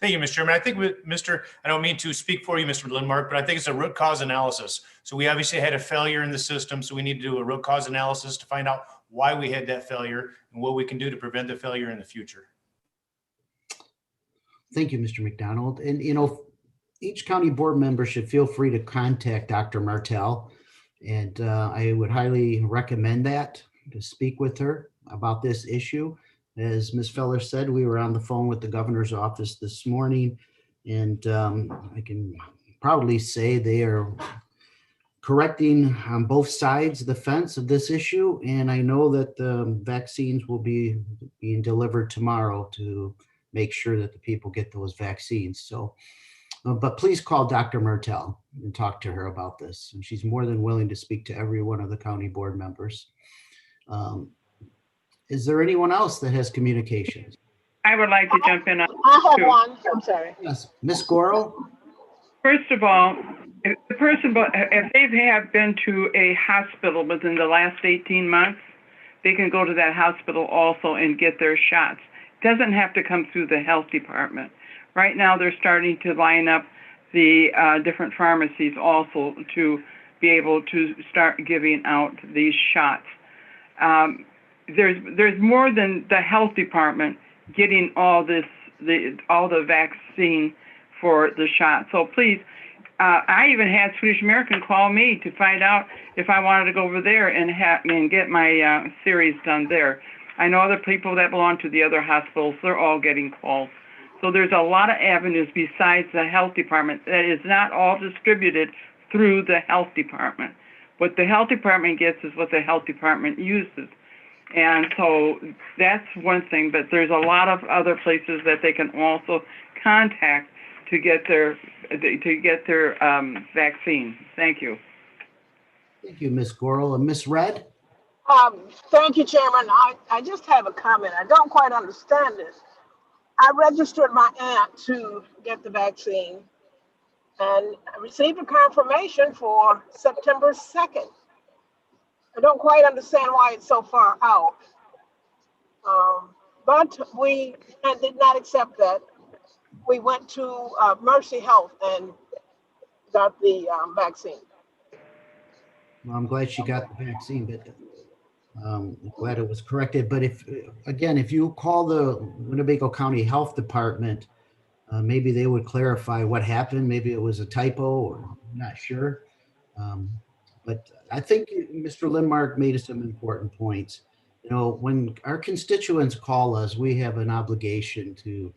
Thank you, Mr. Chairman. I think I don't mean to speak for you, Mr. Lindmark, but I think it's a root cause analysis. So we obviously had a failure in the system. So we need to do a root cause analysis to find out why we had that failure and what we can do to prevent the failure in the future. Thank you, Mr. McDonald. And, you know, each county board member should feel free to contact Dr. Martell. And I would highly recommend that, to speak with her about this issue. As Ms. Feller said, we were on the phone with the governor's office this morning, and I can proudly say they are correcting on both sides of the fence of this issue. And I know that the vaccines will be being delivered tomorrow to make sure that the people get those vaccines. So, but please call Dr. Martell and talk to her about this. And she's more than willing to speak to every one of the county board members. Is there anyone else that has communications? I would like to jump in. I have one. I'm sorry. Yes, Ms. Goro? First of all, if they have been to a hospital within the last 18 months, they can go to that hospital also and get their shots. It doesn't have to come through the health department. Right now, they're starting to line up the different pharmacies also to be able to start giving out these shots. There's more than the health department getting all the vaccine for the shot. So please, I even had Swedish American call me to find out if I wanted to go over there and get my series done there. I know other people that belong to the other hospitals, they're all getting calls. So there's a lot of avenues besides the health department that is not all distributed through the health department. What the health department gets is what the health department uses. And so that's one thing, but there's a lot of other places that they can also contact to get their vaccine. Thank you. Thank you, Ms. Goro. And Ms. Red? Thank you, Chairman. I just have a comment. I don't quite understand this. I registered my aunt to get the vaccine and I received a confirmation for September 2nd. I don't quite understand why it's so far out. But we did not accept that. We went to Mercy Health and got the vaccine. Well, I'm glad she got the vaccine, but I'm glad it was corrected. But if you call the Winnebago County Health Department, maybe they would clarify what happened. Maybe it was a typo, or I'm not sure. But I think Mr. Lindmark made some important points. You know, when our constituents call us, we have an obligation to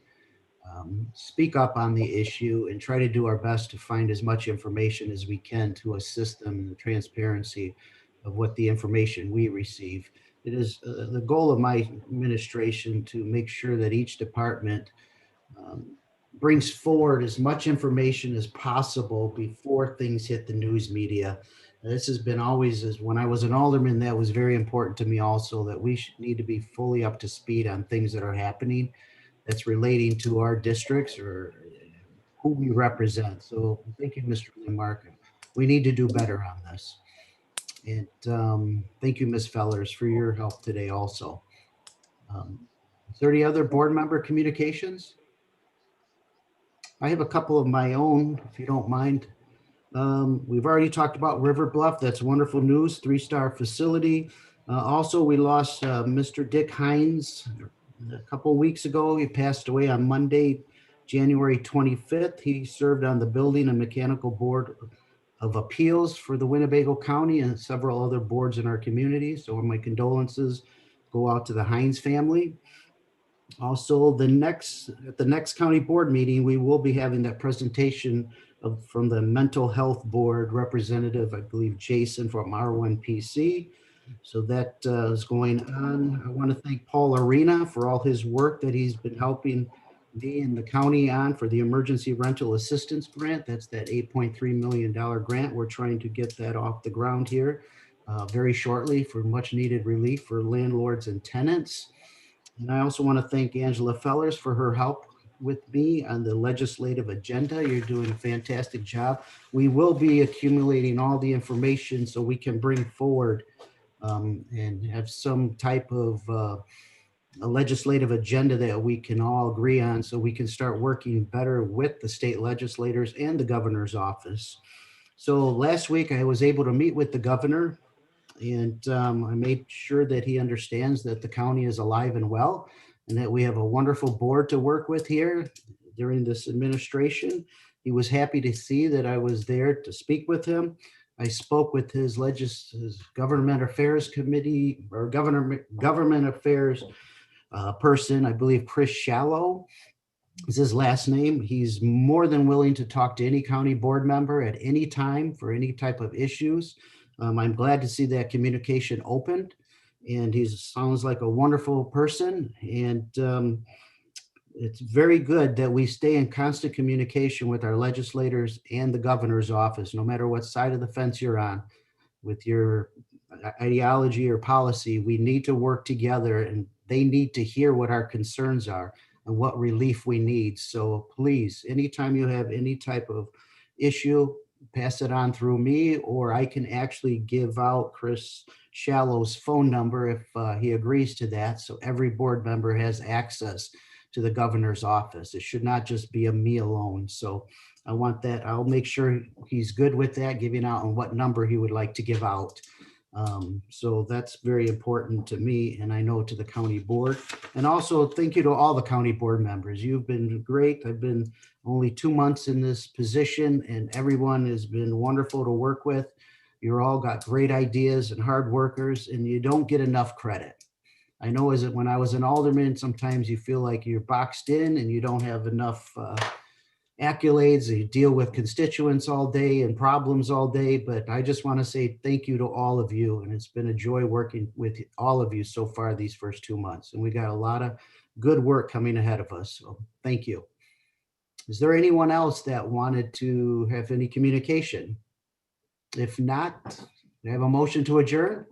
speak up on the issue and try to do our best to find as much information as we can to assist them in the transparency of what the information we receive. It is the goal of my administration to make sure that each department brings forward as much information as possible before things hit the news media. This has been always, as when I was an alderman, that was very important to me also, that we need to be fully up to speed on things that are happening that's relating to our districts or who we represent. So thank you, Mr. Lindmark. We need to do better on this. And thank you, Ms. Fellers, for your help today also. Is there any other board member communications? I have a couple of my own, if you don't mind. We've already talked about River Bluff. That's wonderful news, 3-star facility. Also, we lost Mr. Dick Hines a couple of weeks ago. He passed away on Monday, January 25th. He served on the Building and Mechanical Board of Appeals for the Winnebago County and several other boards in our community. So my condolences go out to the Hines family. Also, at the next county board meeting, we will be having that presentation from the Mental Health Board representative, I believe Jason from R1PC. So that is going on. I want to thank Paul Arena for all his work that he's been helping me and the county on for the emergency rental assistance grant. That's that $8.3 million grant. We're trying to get that off the ground here very shortly for much needed relief for landlords and tenants. And I also want to thank Angela Fellers for her help with me on the legislative agenda. You're doing a fantastic job. We will be accumulating all the information so we can bring forward and have some type of a legislative agenda that we can all agree on so we can start working better with the state legislators and the governor's office. So last week I was able to meet with the governor, and I made sure that he understands that the county is alive and well and that we have a wonderful board to work with here during this administration. He was happy to see that I was there to speak with him. I spoke with his government affairs committee or government affairs person, I believe Chris Shallow is his last name. He's more than willing to talk to any county board member at any time for any type of issues. I'm glad to see that communication opened, and he sounds like a wonderful person. And it's very good that we stay in constant communication with our legislators and the governor's office, no matter what side of the fence you're on with your ideology or policy. We need to work together, and they need to hear what our concerns are and what relief we need. So please, anytime you have any type of issue, pass it on through me, or I can actually give out Chris Shallow's phone number if he agrees to that. So every board member has access to the governor's office. It should not just be a me alone. So I want that. I'll make sure he's good with that, giving out on what number he would like to give out. So that's very important to me, and I know to the county board. And also thank you to all the county board members. You've been great. I've been only 2 months in this position, and everyone has been wonderful to work with. You're all got great ideas and hard workers, and you don't get enough credit. I know as when I was an alderman, sometimes you feel like you're boxed in and you don't have enough accolades. You deal with constituents all day and problems all day, but I just want to say thank you to all of you. And it's been a joy working with all of you so far these first 2 months. And we got a lot of good work coming ahead of us. So thank you. Is there anyone else that wanted to have any communication? If not, I have a motion to adjourn.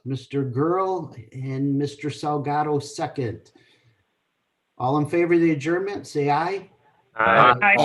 Mr. Girl and Mr. Salgado second. All in favor of the adjournment, say aye. Aye.